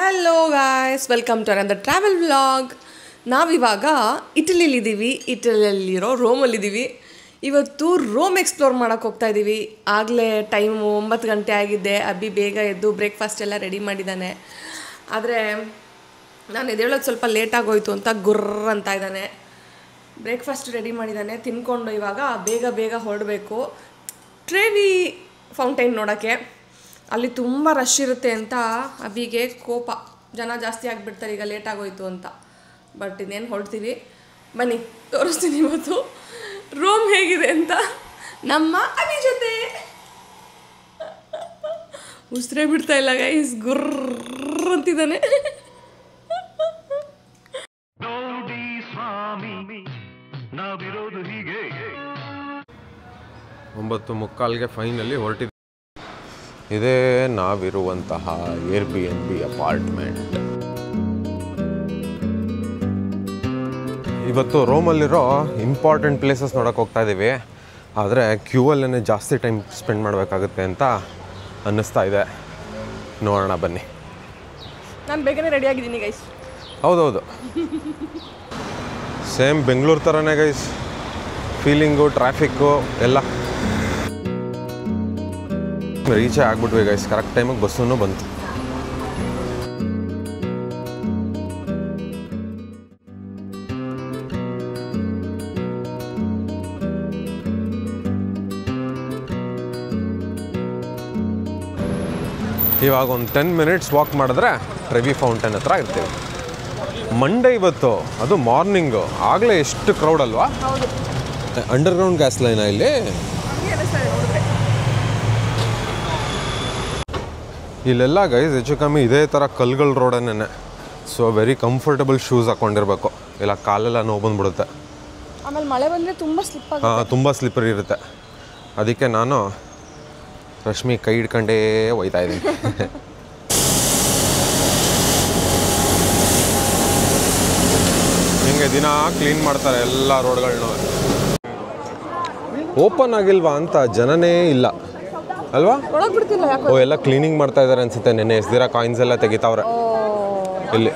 Hello guys, welcome to another travel vlog. ನಾವಿವಾಗ ಇಟಲಿಲಿದ್ದೀವಿ, ಇಟಲಿಯಲ್ಲಿರೋ ರೋಮಲ್ಲಿದ್ದೀವಿ. ಇವತ್ತು ರೋಮ್ ಎಕ್ಸ್ಪ್ಲೋರ್ ಮಾಡೋಕ್ಕೆ ಹೋಗ್ತಾ ಇದ್ದೀವಿ. ಆಗಲೇ ಟೈಮು 9 ಗಂಟೆ ಆಗಿದ್ದೆ. ಅಬ್ಬಿ ಬೇಗ ಎದ್ದು ಬ್ರೇಕ್ಫಾಸ್ಟ್ ಎಲ್ಲ ರೆಡಿ ಮಾಡಿದ್ದಾನೆ. ಆದರೆ ನಾನು ಎದ್ದೇಳೋದು ಸ್ವಲ್ಪ ಲೇಟಾಗೋಯ್ತು ಅಂತ ಗುರ್ರ ಅಂತ ಇದ್ದಾನೆ. ಬ್ರೇಕ್ಫಾಸ್ಟ್ ರೆಡಿ ಮಾಡಿದ್ದಾನೆ, ತಿನ್ಕೊಂಡು ಇವಾಗ ಬೇಗ ಹೊರಡಬೇಕು ಟ್ರೇವಿ ಫೌಂಟೈನ್ ನೋಡೋಕ್ಕೆ. ಅಲ್ಲಿ ತುಂಬ ರಶ್ ಇರುತ್ತೆ ಅಂತ ಅಬಿಗೆ ಕೋಪ, ಜನ ಜಾಸ್ತಿ ಆಗಿಬಿಡ್ತಾರೆ ಈಗ ಲೇಟ್ ಆಗೋಯ್ತು ಅಂತ. ಬಟ್ ಇನ್ನೇನು ಹೊರಡ್ತೀವಿ, ಬನ್ನಿ ತೋರಿಸ್ತೀನಿ ಇವತ್ತು ರೋಮ್ ಹೇಗಿದೆ ಅಂತ ನಮ್ಮ ಅಬಿ ಜೊತೆ. ಉಸಿರೇ ಬಿಡ್ತಾ ಇಲ್ಲ ಗೈಸ್, ಗುರ್ರ ಅಂತಿದ್ದಾನೆ. 9:45ಗೆ ಫೈನಲಿ ಹೊರಟಿದ್ವಿ. ಇದೇ ನಾವಿರುವಂತಹ Airbnb ಅಪಾರ್ಟ್ಮೆಂಟ್. ಇವತ್ತು ರೋಮಲ್ಲಿರೋ ಇಂಪಾರ್ಟೆಂಟ್ ಪ್ಲೇಸಸ್ ನೋಡೋಕೆ ಹೋಗ್ತಾ ಇದ್ದೀವಿ. ಆದರೆ ಕ್ಯೂವಲ್ಲೇ ಜಾಸ್ತಿ ಟೈಮ್ ಸ್ಪೆಂಡ್ ಮಾಡಬೇಕಾಗುತ್ತೆ ಅಂತ ಅನ್ನಿಸ್ತಾ ಇದೆ. ನೋಡೋಣ ಬನ್ನಿ. ನಾನು ಬೇಗನೆ ರೆಡಿ ಆಗಿದ್ದೀನಿ ಗೈಸ್. ಹೌದೌದು, ಸೇಮ್ ಬೆಂಗಳೂರು ಥರನೇ ಗೈಸ್, ಫೀಲಿಂಗು, ಟ್ರಾಫಿಕ್ಕು ಎಲ್ಲ. ರೀಚೇ ಆಗ್ಬಿಟ್ವಿ ಗೈಸ್, ಕರೆಕ್ಟ್ ಟೈಮಿಗೆ ಬಸ್ಸೂ ಬಂತು. ಇವಾಗ ಒಂದು 10 ಮಿನಿಟ್ಸ್ ವಾಕ್ ಮಾಡಿದ್ರೆ ಟ್ರೆವಿ ಫೌಂಟೇನ್ ಹತ್ರ ಇರ್ತೀವಿ. ಮಂಡೇ ಇವತ್ತು, ಅದು ಮಾರ್ನಿಂಗು, ಆಗಲೇ ಎಷ್ಟು ಕ್ರೌಡ್ ಅಲ್ವಾ. ಅಂಡರ್ಗ್ರೌಂಡ್ ಗ್ಯಾಸ್ ಲೈನಾ ಇಲ್ಲಿ? ಇಲ್ಲೆಲ್ಲ ಗೈಸ್ ಹೆಚ್ಚು ಕಮ್ಮಿ ಇದೇ ಥರ ಕಲ್ಗಳ ರೋಡನ್ನೇ. ಸೊ ವೆರಿ ಕಂಫರ್ಟಬಲ್ ಶೂಸ್ ಹಾಕ್ಕೊಂಡಿರ್ಬೇಕು, ಇಲ್ಲ ಕಾಲೆಲ್ಲ ನೋವು ಬಂದ್ಬಿಡುತ್ತೆ. ಆಮೇಲೆ ಮಳೆ ಬಂದರೆ ತುಂಬ ಸ್ಲಿಪ್ಪರಿ ಇರುತ್ತೆ. ಅದಕ್ಕೆ ನಾನು ರಶ್ಮಿ ಕೈ ಹಿಡ್ಕೊಂಡೇ ಒಯ್ತಾ ಇದ್ದೀನಿ. ಹಿಂಗೆ ದಿನ ಕ್ಲೀನ್ ಮಾಡ್ತಾರೆ ಎಲ್ಲ ರೋಡ್ಗಳನ್ನ. ಓಪನ್ ಆಗಿಲ್ವಾ ಅಂತ ಜನನೇ ಇಲ್ಲ ಅಲ್ವಾ? ಓ, ಎಲ್ಲ ಕ್ಲೀನಿಂಗ್ ಮಾಡ್ತಾ ಇದ್ದಾರೆ ಅನ್ಸುತ್ತೆ. ನೆನ್ನೆ ಎಸ್ದಿರ ಕಾಯಿನ್ಸ್ ಎಲ್ಲ ತೆಗಿತಾವ್ರೆ ಇಲ್ಲಿ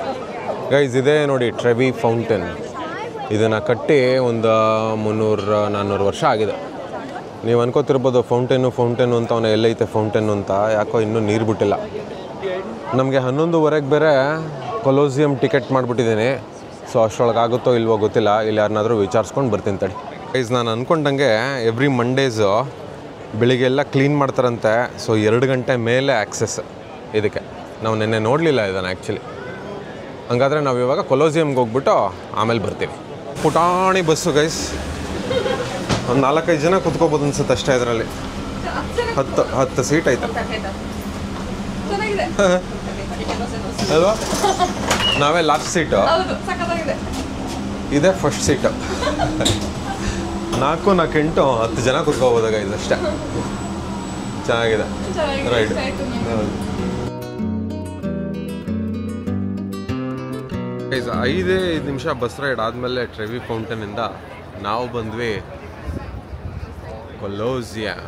ಗೈಸ್. ಇದೇ ನೋಡಿ ಟ್ರೆವಿ ಫೌಂಟೇನ್. ಇದನ್ನು ಕಟ್ಟಿ ಒಂದು 300-400 ವರ್ಷ ಆಗಿದೆ. ನೀವು ಅನ್ಕೋತಿರ್ಬೋದು ಫೌಂಟೇನು ಅಂತ, ಅವನ ಎಲ್ಲೈತೆ ಫೌಂಟೇನು ಅಂತ. ಯಾಕೋ ಇನ್ನೂ ನೀರು ಬಿಟ್ಟಿಲ್ಲ. ನಮಗೆ 11:15 ಬೇರೆ ಕೊಲೋಸಿಯಂ ಟಿಕೆಟ್ ಮಾಡಿಬಿಟ್ಟಿದ್ದೀನಿ. ಸೊ ಅಷ್ಟರೊಳಗೆ ಆಗುತ್ತೋ ಇಲ್ವೋ ಗೊತ್ತಿಲ್ಲ. ಇಲ್ಲಿ ಯಾರನ್ನಾದರೂ ವಿಚಾರಿಸ್ಕೊಂಡು ಬರ್ತೀನಿ ತಡಿ ಗೈಸ್. ನಾನು ಅಂದ್ಕೊಂಡಂಗೆ ಎವ್ರಿ ಮಂಡೇಸು ಬೆಳಿಗ್ಗೆ ಎಲ್ಲ ಕ್ಲೀನ್ ಮಾಡ್ತಾರಂತೆ. ಸೊ 2 ಗಂಟೆ ಮೇಲೆ ಆ್ಯಕ್ಸೆಸ್ ಇದಕ್ಕೆ. ನಾವು ನಿನ್ನೆ ನೋಡಲಿಲ್ಲ ಇದನ್ನು ಆ್ಯಕ್ಚುಲಿ. ಹಂಗಾದರೆ ನಾವು ಇವಾಗ ಕೊಲೋಸಿಯಮ್ಗೆ ಹೋಗ್ಬಿಟ್ಟು ಆಮೇಲೆ ಬರ್ತೀವಿ. ಪುಟಾಣಿ ಬಸ್ಸು ಗೈಸ್, ಒಂದು 4-5 ಜನ ಕುತ್ಕೋಬೋದು ಅನ್ಸುತ್ತೆ ಅಷ್ಟೇ. ಇದರಲ್ಲಿ 10 ಸೀಟ್ ಐತೆ ಅಲ್ವಾ? ನಾವೇ ಲಾಸ್ಟ್ ಸೀಟು, ಇದೇ ಫಸ್ಟ್ ಸೀಟು. 4-8 10 ಜನ ಕುತ್ಕೋಬೋದು ಗೈಸ್ ಅಷ್ಟೇ. ಚೆನ್ನಾಗಿದೆ ರೈಟ್. ಗೈಸ್ 5 ನಿಮಿಷ ಬಸ್ ರೈಡ್ ಆದಮೇಲೆ ಟ್ರೆವಿ ಫೌಂಟೇನಿಂದ ನಾವು ಬಂದ್ವಿ ಕೊಲೋಸಿಯಂ.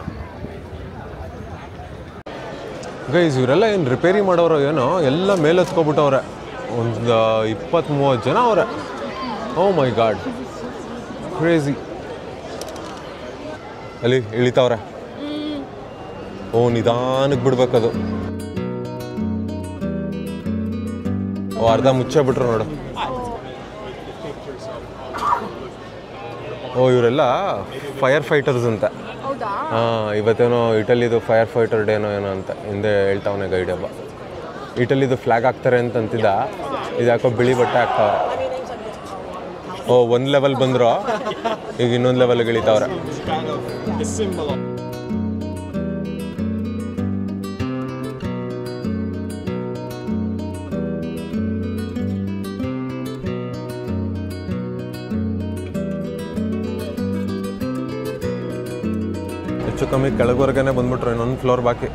ಗೈಸ್ ಇವರೆಲ್ಲ ಏನು ರಿಪೇರಿ ಮಾಡೋರು ಏನೋ, ಎಲ್ಲ ಮೇಲೆ ಹತ್ಕೊಬಿಟ್ಟವ್ರೆ. ಒಂದು 20-30 ಜನ ಅವರೇ. ಓ ಮೈ ಗಾಡ್, ಕ್ರೇಜಿ. ಅಲ್ಲಿ ಇಳಿತಾವ್ರೆ. ಓ, ನಿಧಾನಕ್ಕೆ ಬಿಡ್ಬೇಕದು. ಓ, ಅರ್ಧ ಮುಚ್ಚೆ ಬಿಟ್ರು ನೋಡು. ಓ, ಇವರೆಲ್ಲ ಫೈರ್ ಫೈಟರ್ಸ್ ಅಂತ. ಇವತ್ತೇನೋ ಇಟಲಿದು ಫೈರ್ ಫೈಟರ್ ಡೇನೋ ಏನೋ ಅಂತ ಹಿಂದೆ ಹೇಳ್ತಾವನೆ ಗೈಡ್ ಹಬ್ಬ. ಇಟಲಿದು ಫ್ಲಾಗ್ ಹಾಕ್ತಾರೆ ಅಂತಂತಿದ್ದ. ಇದು ಯಾಕೋ ಬಿಳಿ ಬಟ್ಟೆ ಹಾಕ್ತಾವ್ರೆ. ಓ, ಒಂದು ಲೆವೆಲ್ ಬಂದ್ರು, ಈಗ ಇನ್ನೊಂದು ಲೆವೆಲ್ಗೆ ಇಳಿತಾವ್ರೆ. ಹೆಚ್ಚು ಕಮ್ಮಿ ಕೆಳಗವರೆಗೇ ಬಂದ್ಬಿಟ್ರು, ಇನ್ನೊಂದು ಫ್ಲೋರ್ ಬಾಕಿ.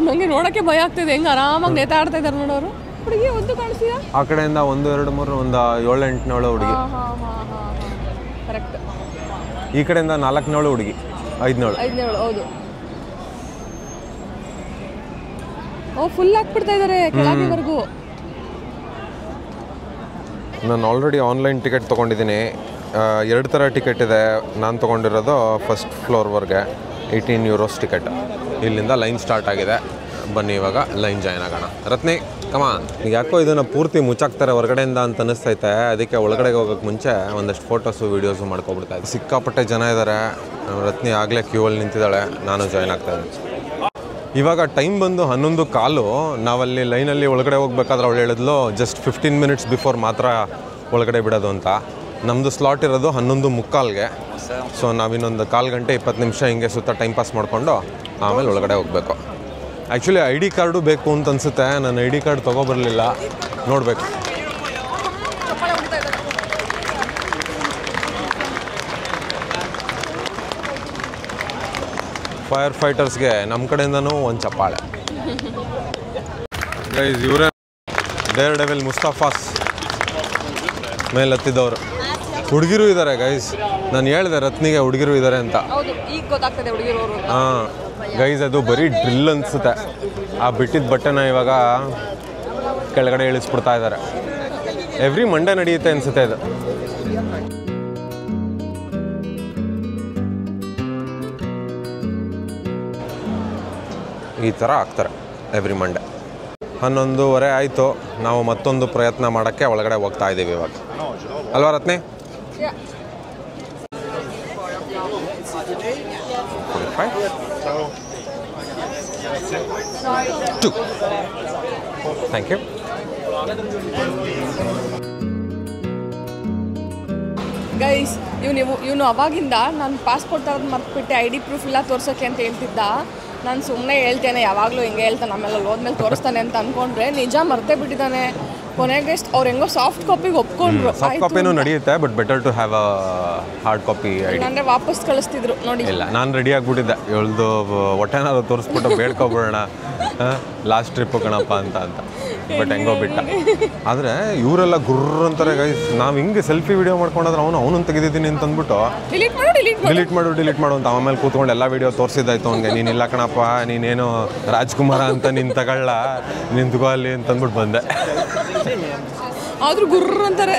ನನಗೆ ನೋಡೋಕ್ಕೆ ಭಯ ಆಗ್ತಿದೆ, ಹೆಂಗೆ ಆರಾಮಾಗಿ ನೇತಾಡ್ತಾ ಇದ್ದಾರೆ ನೋಡೋರು. ಹುಡುಗಿ ಒಂದು ಕಾಣಿಸ್ತೀಯಾ? ಆ ಕಡೆಯಿಂದ 1, 2, 3 ಒಂದು 7-8 ಹುಡುಗಿ. ಕರೆಕ್ಟ್. ಈ ಕಡೆಯಿಂದ 4 ಹುಡುಗಿ, 5 ಹೌದು. ಓ ಫುಲ್ ಹಾಕ್ಬಿಡ್ತಾ ಇದ್ದಾರೆ ಕೆಳಗೆವರೆಗೂ. ನಾನು ಆಲ್ರೆಡಿ ಆನ್ಲೈನ್ ಟಿಕೆಟ್ ತೊಗೊಂಡಿದ್ದೀನಿ. 2 ಥರ ಟಿಕೆಟ್ ಇದೆ. ನಾನು ತೊಗೊಂಡಿರೋದು ಫಸ್ಟ್ ಫ್ಲೋರ್ವರೆಗೆ €18 ಟಿಕೆಟ್. ಇಲ್ಲಿಂದ ಲೈನ್ ಸ್ಟಾರ್ಟ್ ಆಗಿದೆ. ಬನ್ನಿ ಇವಾಗ ಲೈನ್ ಜಾಯ್ನ್ ಆಗೋಣ. ರತ್ನಿ ಕಮಾನ್. ಈಗ ಯಾಕೋ ಇದನ್ನು ಪೂರ್ತಿ ಮುಚ್ಚಾಕ್ತಾರೆ ಹೊರಗಡೆಯಿಂದ ಅಂತ ಅನ್ನಿಸ್ತೈತೆ. ಅದಕ್ಕೆ ಒಳಗಡೆಗೆ ಹೋಗೋಕ್ಕೆ ಮುಂಚೆ ಒಂದಷ್ಟು ಫೋಟೋಸು ವೀಡಿಯೋಸು ಮಾಡ್ಕೊಬಿಡ್ತಾ ಇದ್ದೆ. ಸಿಕ್ಕಾಪಟ್ಟೆ ಜನ ಇದ್ದಾರೆ. ರತ್ನಿ ಆಗಲೇ ಕ್ಯೂವಲ್ಲಿ ನಿಂತಿದ್ದಾಳೆ. ನಾನು ಜಾಯ್ನ್ ಆಗ್ತಾಯಿದ್ದೀನಿ. ಇವಾಗ ಟೈಮ್ ಬಂದು 11:15. ನಾವಲ್ಲಿ ಲೈನಲ್ಲಿ ಒಳಗಡೆ ಹೋಗ್ಬೇಕಾದ್ರೆ ಅವಳು ಹೇಳಿದ್ಲು ಜಸ್ಟ್ 15 ಮಿನಿಟ್ಸ್ ಬಿಫೋರ್ ಮಾತ್ರ ಒಳಗಡೆ ಬಿಡೋದು ಅಂತ. ನಮ್ಮದು ಸ್ಲಾಟ್ ಇರೋದು 11:45ಗೆ. ಸೊ ನಾವಿನ್ನೊಂದು 1/4 ಗಂಟೆ 20 ನಿಮಿಷ ಹಿಂಗೆ ಸುತ್ತ ಟೈಮ್ ಪಾಸ್ ಮಾಡಿಕೊಂಡು ಆಮೇಲೆ ಒಳಗಡೆ ಹೋಗಬೇಕು. ಆ್ಯಕ್ಚುಲಿ ID ಕಾರ್ಡು ಬೇಕು ಅಂತ ಅನಿಸುತ್ತೆ. ನಾನು ID ಕಾರ್ಡ್ ತೊಗೊಬರಲಿಲ್ಲ, ನೋಡಬೇಕು. ಫೈರ್ ಫೈಟರ್ಸ್ಗೆ ನಮ್ಮ ಕಡೆಯಿಂದನೂ ಒಂದು ಚಪ್ಪಾಳೆ. ಗೈಸ್ ಇವರೇ ಡೇರ್ ಡೆವಿಲ್ ಮುಸ್ತಫಾಸ್ ಮೇಲೆ ಹತ್ತಿದ್ದವರು. ಹುಡುಗಿರು ಇದ್ದಾರೆ ಗೈಸ್. ನಾನು ಹೇಳಿದೆ ರತ್ನಿಗೆ ಹುಡುಗಿರು ಇದ್ದಾರೆ ಅಂತ. ಹಾಂ ಗೈಸ್, ಅದು ಬರೀ ಡ್ರಿಲ್ ಅನಿಸುತ್ತೆ. ಆ ಬಿಟ್ಟಿದ್ದ ಬಟ್ಟೆನ ಇವಾಗ ಕೆಳಗಡೆ ಇಳಿಸ್ಬಿಡ್ತಾ ಇದ್ದಾರೆ. ಎವ್ರಿ ಮಂಡೇ ನಡೆಯುತ್ತೆ ಅನಿಸುತ್ತೆ ಇದು. ಈ ಥರ ಆಗ್ತಾರೆ ಎವ್ರಿ ಮಂಡೇ. 11:15 ಆಯಿತು. ನಾವು ಮತ್ತೊಂದು ಪ್ರಯತ್ನ ಮಾಡೋಕ್ಕೆ ಒಳಗಡೆ ಹೋಗ್ತಾ ಇದ್ದೀವಿ ಇವಾಗ, ಅಲ್ವಾ ರತ್ನಿ? Thank you. ಗೈಸ್ ಇವನು ಅವಾಗಿಂದ ನಾನು ಪಾಸ್ಪೋರ್ಟ್ ತರೋದು ಮರ್ತ್ಬಿಟ್ಟೆ, ID ಪ್ರೂಫ್ ಇಲ್ಲ ತೋರ್ಸೋಕ್ಕೆ ಅಂತ ಹೇಳ್ತಿದ್ದ. ನಾನು ಸುಮ್ಮನೆ ಹೇಳ್ತೇನೆ, ಯಾವಾಗಲೂ ಹಿಂಗೆ ಹೇಳ್ತಾನೆ, ಆಮೇಲೆ ಹೋದ್ಮೇಲೆ ತೋರಿಸ್ತಾನೆ ಅಂತ ಅಂದ್ಕೊಂಡ್ರೆ ನಿಜ ಮರ್ತೇ ಬಿಟ್ಟಿದ್ದಾನೆ. ಕೊನೆಗೆ ಅವ್ರು ಹೆಂಗೋ ಸಾಫ್ಟ್ ಕಾಪಿಗೆ ಒಪ್ಕೊಂಡ್ರು. ಸಾಫ್ಟ್ ಕಾಪಿನೂ ನಡೆಯುತ್ತೆ, but better to have a hard copy ID. ಅಂದರೆ ವಾಪಸ್ ಕಳಿಸ್ತಿದ್ರು ನೋಡಿ. ಇಲ್ಲ, ನಾನು ರೆಡಿ ಆಗಿಬಿಟ್ಟಿದ್ದೆ. ಇವಳ್ದು ಹೊಟ್ಟೆನಾದ್ರು ತೋರಿಸ್ಬಿಟ್ಟು ಬೇಡ್ಕೊಬಿಡೋಣ, ಲಾಸ್ಟ್ ಟ್ರಿಪ್ಪು ಕಣಪ್ಪ ಅಂತ ಬಟ್ ಹೆಂಗೋ ಬಿಟ್ಟ. ಆದರೆ ಇವರೆಲ್ಲ ಗುರ್ರ ಅಂತಾರೆ ಗೈಸ್. ನಾವು ಹಿಂಗೆ ಸೆಲ್ಫಿ ವಿಡಿಯೋ ಮಾಡ್ಕೊಂಡ್ರೆ ಅವನು ತೆಗೆದಿದ್ದೀನಿ ಅಂತ ಅಂದ್ಬಿಟ್ಟು ಡಿಲೀಟ್ ಮಾಡು ಅಂತ ಆಮೇಲೆ ಕೂತ್ಕೊಂಡು ಎಲ್ಲ ವಿಡಿಯೋ ತೋರಿಸಿದ್ದಾಯ್ತು ಅವ್ನಿಗೆ. ನೀನು ಇಲ್ಲ ಕಣಪ್ಪ, ನೀನೇನು ರಾಜ್ಕುಮಾರ ಅಂತ ನೀನು ತಗೊಳ್ಳ, ನಿಂತ್ಕೋ ಅಲ್ಲಿ ಅಂತಂದ್ಬಿಟ್ಟು ಬಂದೆ. ಆದರೂ ಗುರ್ರ ಅಂತಾರೆ.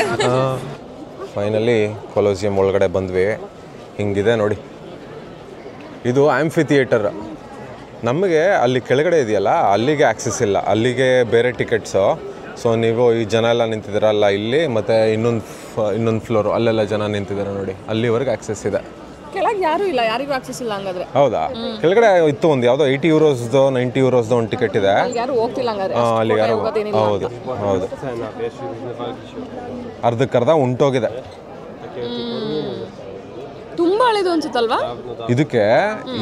ಫೈನಲಿ ಕೊಲೋಸಿಯಂ ಒಳಗಡೆ ಬಂದ್ವಿ. ಹಿಂಗಿದೆ ನೋಡಿ. ಇದು ಆಂಫಿ ಥಿಯೇಟರ್. ನಮಗೆ ಅಲ್ಲಿ ಕೆಳಗಡೆ ಇದೆಯಲ್ಲ, ಅಲ್ಲಿಗೆ ಆ್ಯಕ್ಸಸ್ ಇಲ್ಲ, ಅಲ್ಲಿಗೆ ಬೇರೆ ಟಿಕೆಟ್ಸು. ಸೊ ನೀವು ಈ ಜನ ಎಲ್ಲ ನಿಂತಿದ್ದೀರಲ್ಲ ಇಲ್ಲಿ, ಮತ್ತು ಇನ್ನೊಂದು ಫ್ಲೋರು ಅಲ್ಲೆಲ್ಲ ಜನ ನಿಂತಿದ್ದಾರೆ ನೋಡಿ, ಅಲ್ಲಿವರೆಗೆ ಆ್ಯಕ್ಸಸ್ ಇದೆ. ಕೆಳಗೆ ಯಾರೂ ಇಲ್ಲ, ಯಾರಿಗೂ ಆಕ್ಸೆಸ್ ಇಲ್ಲ ಹಂಗಾದ್ರೆ. ಹೌದಾ? ಕೆಳಗಡೆ ಇತ್ತು ಒಂದು ಯಾವುದೋ €80 €90 ಒಂದು ಟಿಕೆಟ್ ಇದೆ. ಯಾರು ಹೋಗ್ತಿಲ್ಲ ಹಂಗಾದ್ರೆ. ಅಲ್ಲಿ ಯಾರು? ಹೌದು ಹೌದು, ಅರ್ಧಕ್ಕರ್ಧ ಉಂಟೋಗಿದೆ. ತುಂಬ ಹಳೆದು ಅನ್ಸುತ್ತಲ್ವಾ? ಇದಕ್ಕೆ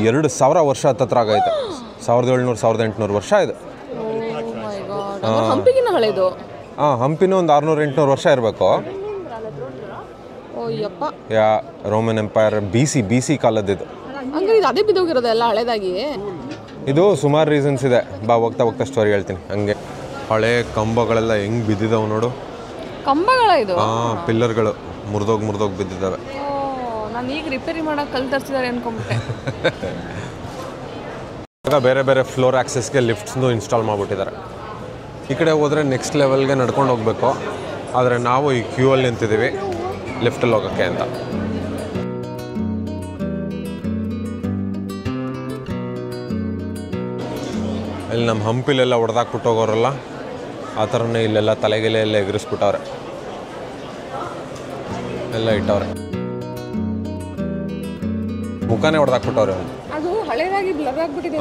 2000 ವರ್ಷ ಹತ್ತತ್ರ ಆಗೈತೆ. 1700 1800 ವರ್ಷ ಇದೆ. ಹಂಪಿಗಿನ ಹಳೆದು. ಹಂಪಿನೂ ಒಂದು 600 800 ವರ್ಷ ಇರಬೇಕು. ಯಾ ರೋಮನ್ ಎಂಪೈರ್ BC ಕಾಲದ್ದು. ಹಂಗಾರೆ ಇದು ಅದೇ ಬಿದ್ದೋಗಿರೋದು ಎಲ್ಲ ಹಳೇದಾಗಿ. ಇದು ಸುಮಾರು ರೀಸನ್ಸ್ ಇದೆ, ಬಾ ಹೋಗ್ತಾ ಸ್ಟೋರಿ ಹೇಳ್ತೀನಿ. ಹಂಗೆ ಹಳೆ ಕಂಬಗಳೆಲ್ಲ ಹೆಂಗೆ ಬಿದ್ದಿದ್ದಾವೆ ನೋಡು. ಕಂಬಗಳ ಇದು? ಪಿಲ್ಲರ್ಗಳು ಮುರಿದೋಗಿ ಬಿದ್ದಿದ್ದಾವೆ. ನಾನು ಈಗ ರಿಪೇರಿ ಮಾಡೋಕೆ ಕಲ್ ತರಿಸಿದ್ದಾರೆ ಅನ್ಕೊಂಬಿಟ್ಟೆ. ಇವಾಗ ಬೇರೆ ಫ್ಲೋರ್ ಆಕ್ಸೆಸ್ಗೆ ಲಿಫ್ಟ್ಸ್ನು ಇನ್ಸ್ಟಾಲ್ ಮಾಡಿಬಿಟ್ಟಿದ್ದಾರೆ. ಈ ಕಡೆ ಹೋದರೆ ನೆಕ್ಸ್ಟ್ ಲೆವೆಲ್ಗೆ ನಡ್ಕೊಂಡು ಹೋಗಬೇಕು. ಆದರೆ ನಾವು ಈ ಕ್ಯೂವಲ್ಲಿ ನಿಂತಿದ್ದೀವಿ ಲಿಫ್ಟಲ್ಲಿ ಹೋಗೋಕ್ಕೆ ಅಂತ. ಇಲ್ಲಿ ನಮ್ಮ ಹಂಪಿಲೆಲ್ಲ ಹೊಡೆದಾಕ್ಬಿಟ್ಟು ಹೋಗೋರಲ್ಲ, ಆ ಥರನೇ ಇಲ್ಲೆಲ್ಲ ತಲೆಗೆಲೆಲ್ಲ ಎಗರಿಸ್ಬಿಟ್ಟವ್ರೆ, ಎಲ್ಲ ಇಟ್ಟವ್ರೆ. ಮುಖಾನೇ ಹೊಡೆದಾಕ್ಬಿಟ್ಟವ್ರೆ. ಅದು ಹಳೇದಾಗಿ ಬ್ಲರ್ ಆಗಿಬಿಟ್ಟಿದೆ.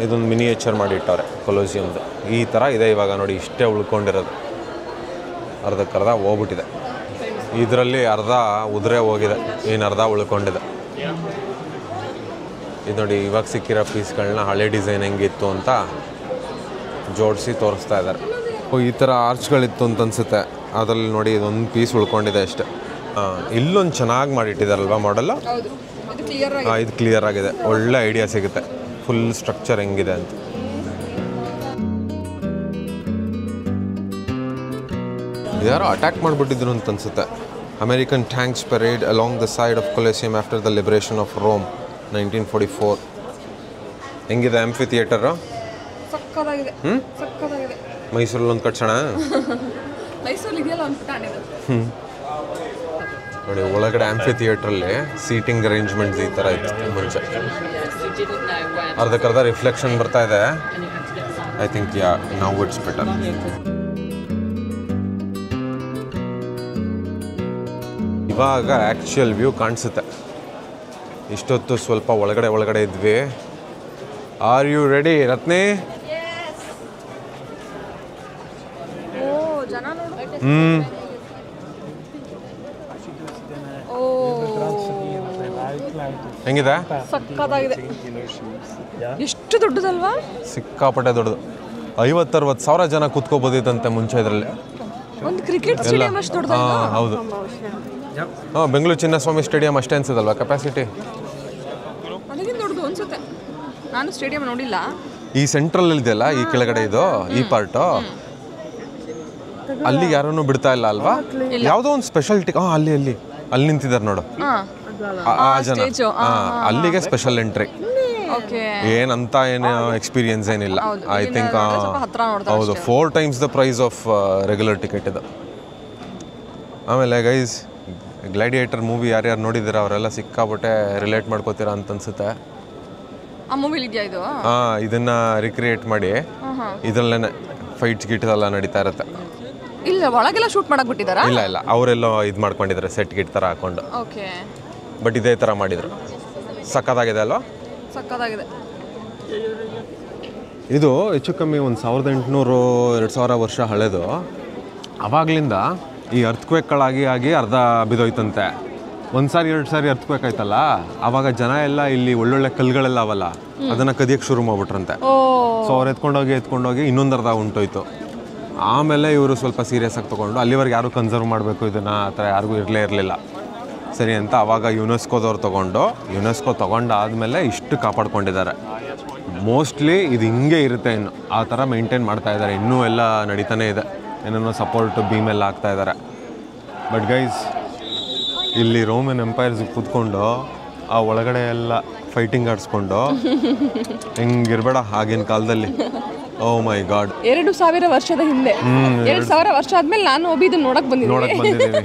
ಇದೊಂದು ಮಿನಿಯೇಚರ್ ಮಾಡಿ ಇಟ್ಟವ್ರೆ ಕೊಲೋಸಿಯಮ್ದು. ಈ ಥರ ಇದೆ ಇವಾಗ ನೋಡಿ, ಇಷ್ಟೇ ಉಳ್ಕೊಂಡಿರೋದು. ಅರ್ಧಕ್ಕರ್ಧ ಹೋಗ್ಬಿಟ್ಟಿದೆ. ಇದರಲ್ಲಿ ಅರ್ಧ ಉದುರೇ ಹೋಗಿದೆ, ಇನ್ನು ಅರ್ಧ ಉಳ್ಕೊಂಡಿದೆ. ಇದು ನೋಡಿ, ಇವಾಗ ಸಿಕ್ಕಿರೋ ಪೀಸ್ಗಳನ್ನ ಹಳೆ ಡಿಸೈನ್ ಹೆಂಗಿತ್ತು ಅಂತ ಜೋಡಿಸಿ ತೋರಿಸ್ತಾ ಇದ್ದಾರೆ. ಈ ಥರ ಆರ್ಚ್ಗಳಿತ್ತು ಅಂತ ಅನಿಸುತ್ತೆ. ಅದರಲ್ಲಿ ನೋಡಿ ಇದೊಂದು ಪೀಸ್ ಉಳ್ಕೊಂಡಿದೆ ಅಷ್ಟೇ. ಇಲ್ಲೊಂದು ಚೆನ್ನಾಗಿ ಮಾಡಿಟ್ಟಿದ್ದಾರಲ್ವ ಮಾಡೆಲ್ಲ. ಇದು ಕ್ಲಿಯರ್ ಆಗಿದೆ, ಒಳ್ಳೆ ಐಡಿಯಾ ಸಿಗುತ್ತೆ ಫುಲ್ ಸ್ಟ್ರಕ್ಚರ್ ಹೆಂಗಿದೆ ಅಂತ. ಯಾರೋ ಅಟ್ಯಾಕ್ ಮಾಡಿಬಿಟ್ಟಿದ್ರು ಅಂತ ಅನಿಸುತ್ತೆ. American tanks parade along the side of Colosseum after the liberation of Rome 1944. ಹೆಂಗಿದೆ ಆಂಫಿ ಥಿಯೇಟರು? ಸಕ್ಕತ್ತಾಗಿದೆ. ಸಕ್ಕತ್ತಾಗಿದೆ. ಮೈಸೂರಲ್ಲಿ ಒಂದು ಕಟ್ಸೋಣ. ಮೈಸೂರಲ್ಲಿ ಇದೆಯಲ್ಲ ಒಂದು ಪುಟಾಣಿದು. ನೋಡಿ ಒಳಗಡೆ ಆಂಫಿ ಥಿಯೇಟ್ರಲ್ಲಿ ಸೀಟಿಂಗ್ ಅರೇಂಜ್ಮೆಂಟ್ಸ್ ಈ ಥರ ಇತ್ತು ಮುಂಚೆ. ಅರ್ಧಕ್ಕರ್ಧ ರಿಫ್ಲೆಕ್ಷನ್ ಬರ್ತಾ ಇದೆ. ಐ ಥಿಂಕ್ ನಾವು ಇಟ್ಸ್ ಬೆಟರ್. ಇವಾಗ ಆ್ಯಕ್ಚುಯಲ್ ವ್ಯೂ ಕಾಣಿಸುತ್ತೆ. ಇಷ್ಟೊತ್ತು ಸ್ವಲ್ಪ ಒಳಗಡೆ ಇದ್ವಿ. Are you ready Ratni? ಹೆಂಗಿದೆ? ಸಕ್ಕತ್ತಾಗಿದೆ. ಎಷ್ಟು ದೊಡ್ಡದಲ್ವಾ? ಸಿಕ್ಕಾಪಟ್ಟೆ ದೊಡ್ಡದು. 50-60 ಸಾವಿರ ಜನ ಕೂತ್ಕೋಬೋದಿತ್ತಂತೆ ಮುಂಚೆ ಇದರಲ್ಲಿ. ಒಂದು ಕ್ರಿಕೆಟ್ ಸ್ಟೇಡಿಯಂ ಅಷ್ಟು ದೊಡ್ಡದಲ್ವಾ? ಹೌದು. ಬೆಂಗಳೂರು ಚಿನ್ನಸ್ವಾಮಿ ಸ್ಟೇಡಿಯಂ ಅಷ್ಟೇ ಅನ್ಸುತ್ತಲ್ವಾ ಕೆಪಾಸಿಟಿ? ಅದಕ್ಕಿಂತ ದೊಡ್ಡದು ಅನ್ಸುತ್ತೆ. ನಾನು ಸ್ಟೇಡಿಯಂ ನೋಡಿಲ್ಲ. ಈ ಸೆಂಟ್ರಲ್ ಇದೆಯಲ್ಲ, ಈ ಕೆಳಗಡೆ ಇದು ಈ ಪಾರ್ಟು, ಅಲ್ಲಿ ಯಾರನ್ನೂ ಬಿಡ್ತಾ ಇಲ್ಲ ಅಲ್ವಾ? ಯಾವುದೋ ಒಂದು ಸ್ಪೆಷಾಲಿಟಿ. ಅಲ್ಲಿ ನಿಂತಿದ್ದಾರೆ ನೋಡು ಆ ಜನ. ಅಲ್ಲಿಗೆ ಸ್ಪೆಷಲ್ ಎಂಟ್ರಿ. ಏನಂತ ಏನು ಎಕ್ಸ್ಪೀರಿಯನ್ಸ್ ಏನಿಲ್ಲ. ಐ ಥಿಂಕ್ ಹೌದು 4 times the price of regular ticket ಇದು. ಆಮೇಲೆ ಗೈಸ್, ಗ್ಲಾಡಿಯೇಟರ್ ಮೂವಿ ಯಾರ್ಯಾರು ನೋಡಿದ್ದೀರಾ ಅವರೆಲ್ಲ ಸಿಕ್ಕಾಪಟ್ಟೆ ರಿಲೇಟ್ ಮಾಡ್ಕೋತೀರಾ ಅಂತ ಅನ್ಸುತ್ತೆ. ಆ ಮೂವಿಲಿ ಇದೆಯಾ ಇದು? ಇದನ್ನ ರಿಕ್ರಿಯೇಟ್ ಮಾಡಿ ಇದರಲ್ಲೇನೆ ಫೈಟ್ಸ್ ಗಿಟ್ಸ್ ನಡೀತಾ ಇರುತ್ತೆ. ಇಲ್ಲ ಒಳಗೆಲ್ಲ ಶೂಟ್ ಮಾಡಕ್ ಬಿಟ್ಟಿದಾರಾ? ಇಲ್ಲ ಅವರೆಲ್ಲೋ ಇದು ಮಾಡ್ಕೊಂಡಿದ್ದಾರೆ, ಸೆಟ್ ಗಿಟ್ ಥರ ಹಾಕೊಂಡು. ಓಕೆ. ಬಟ್ ಇದೇ ಥರ ಮಾಡಿದ್ರು. ಸಕ್ಕತ್ತಾಗಿದೆ ಅಲ್ವಾ? ಸಕ್ಕತ್ತಾಗಿದೆ. ಇದು ಹೆಚ್ಚು ಕಮ್ಮಿ ಒಂದು 1800-2000 ವರ್ಷ ಹಳೆದು. ಅವಾಗಲಿಂದ ಈ ಅರ್ಥಕ್ವೇಕ್ಗಳಾಗಿ ಅರ್ಧ ಬಿದ್ದೋಯ್ತಂತೆ. 1 ಸಾರಿ 2 ಸಾರಿ ಅರ್ಥಕ್ವೇಕ್ ಆಯ್ತಲ್ಲ, ಆವಾಗ ಜನ ಎಲ್ಲ ಇಲ್ಲಿ ಒಳ್ಳೊಳ್ಳೆ ಕಲ್ಗಳೆಲ್ಲ ಅವಲ್ಲ, ಅದನ್ನು ಕದಿಯಕ್ಕೆ ಶುರು ಮಾಡ್ಬಿಟ್ರಂತೆ. ಸೊ ಅವ್ರು ಎತ್ಕೊಂಡೋಗಿ ಇನ್ನೊಂದು ಅರ್ಧ ಉಂಟೋಯ್ತು. ಆಮೇಲೆ ಇವರು ಸ್ವಲ್ಪ ಸೀರಿಯಸ್ ಆಗಿ ತೊಗೊಂಡು, ಅಲ್ಲಿವರೆಗೆ ಯಾರು ಕನ್ಸರ್ವ್ ಮಾಡಬೇಕು ಇದನ್ನು, ಆ ಥರ ಯಾರಿಗೂ ಇರಲಿಲ್ಲ ಸರಿ ಅಂತ ಆವಾಗ ಯುನೆಸ್ಕೋದವ್ರು ಯುನೆಸ್ಕೋ ತೊಗೊಂಡಾದಮೇಲೆ ಇಷ್ಟು ಕಾಪಾಡ್ಕೊಂಡಿದ್ದಾರೆ. ಮೋಸ್ಟ್ಲಿ ಇದು ಹಿಂಗೆ ಇರುತ್ತೆ, ಇನ್ನು ಆ ಥರ ಮೇಂಟೈನ್ ಮಾಡ್ತಾ ಇದ್ದಾರೆ. ಇನ್ನೂ ಎಲ್ಲ ನಡೀತಾನೆ ಇದೆ, ಏನೇನೋ ಸಪೋರ್ಟ್ ಬೀಮೆಲ್ಲ ಆಗ್ತಾ ಇದ್ದಾರೆ. ಬಟ್ ಗೈಸ್, ಇಲ್ಲಿ ರೋಮನ್ ಎಂಪೈರ್ಸ್ ಕೂತ್ಕೊಂಡು ಆ ಒಳಗಡೆ ಎಲ್ಲ ಫೈಟಿಂಗ್ ಆಡಿಸ್ಕೊಂಡು ಹೆಂಗಿರ್ಬೇಡ ಆಗಿನ ಕಾಲದಲ್ಲಿ. ಓ ಮೈ ಗಾಡ್, 2000 ವರ್ಷದ ಹಿಂದೆ, 2000 ವರ್ಷ ಆದ್ಮೇಲೆ ನಾನು ಒಬ್ಬ ಇದನ್ನ ನೋಡಕ್ ಬಂದಿದ್ದೀನಿ.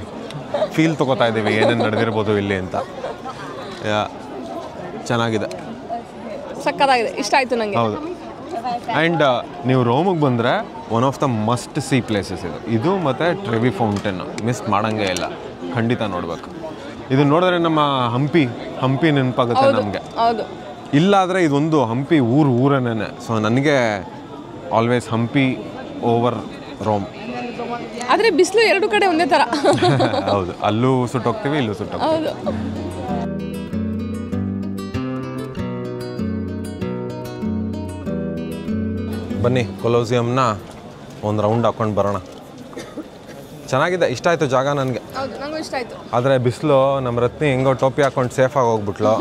ಫೀಲ್ ತಗೋತಾ ಇದ್ದೀವಿ ಏನೇನು ನಡೆದಿರ್ಬೋದು ಇಲ್ಲಿ ಅಂತ. ಚೆನ್ನಾಗಿದೆ, ಸಕ್ಕತ್ತಾಗಿದೆ, ಇಷ್ಟ ಆಯ್ತು ನನಗೆ. ಹೌದು. ಆ್ಯಂಡ್ ನೀವು ರೋಮಿಗೆ ಬಂದರೆ one of the must C places ಇದು ಮತ್ತು ಟ್ರೆವಿ ಫೌಂಟೇನ್ ಮಿಸ್ ಮಾಡೋಂಗೇ ಇಲ್ಲ, ಖಂಡಿತ ನೋಡಬೇಕು. ಇದು ನೋಡಿದ್ರೆ ನಮ್ಮ ಹಂಪಿ ನೆನಪಾಗುತ್ತೆ ನಮಗೆ. ಇಲ್ಲ ಆದರೆ ಇದೊಂದು ಹಂಪಿ ಊರೇನೆ. ಸೊ ನನಗೆ ಆಲ್ವೇಸ್ ಹಂಪಿ ಓವರ್ ರೋಮ್. ಆದರೆ ಬಿಸಿಲು 2 ಕಡೆ ಒಂದೇ ಥರ. ಹೌದು, ಅಲ್ಲೂ ಸುಟ್ಟೋಗ್ತೀವಿ, ಇಲ್ಲೂ ಸುಟ್ಟೋಗ್ತೀವಿ. ಬನ್ನಿ ಕೊಲೋಸಿಯಂನ ಒಂದು ರೌಂಡ್ ಹಾಕೊಂಡು ಬರೋಣ. ಚೆನ್ನಾಗಿದೆ, ಇಷ್ಟ ಆಯಿತು ಜಾಗ ನನಗೆ. ಆದರೆ ಬಿಸಿಲು, ನಮ್ಮ ರತ್ನಿ ಹೆಂಗೋ ಟೋಪಿ ಹಾಕೊಂಡು ಸೇಫಾಗಿ ಹೋಗ್ಬಿಟ್ಲು.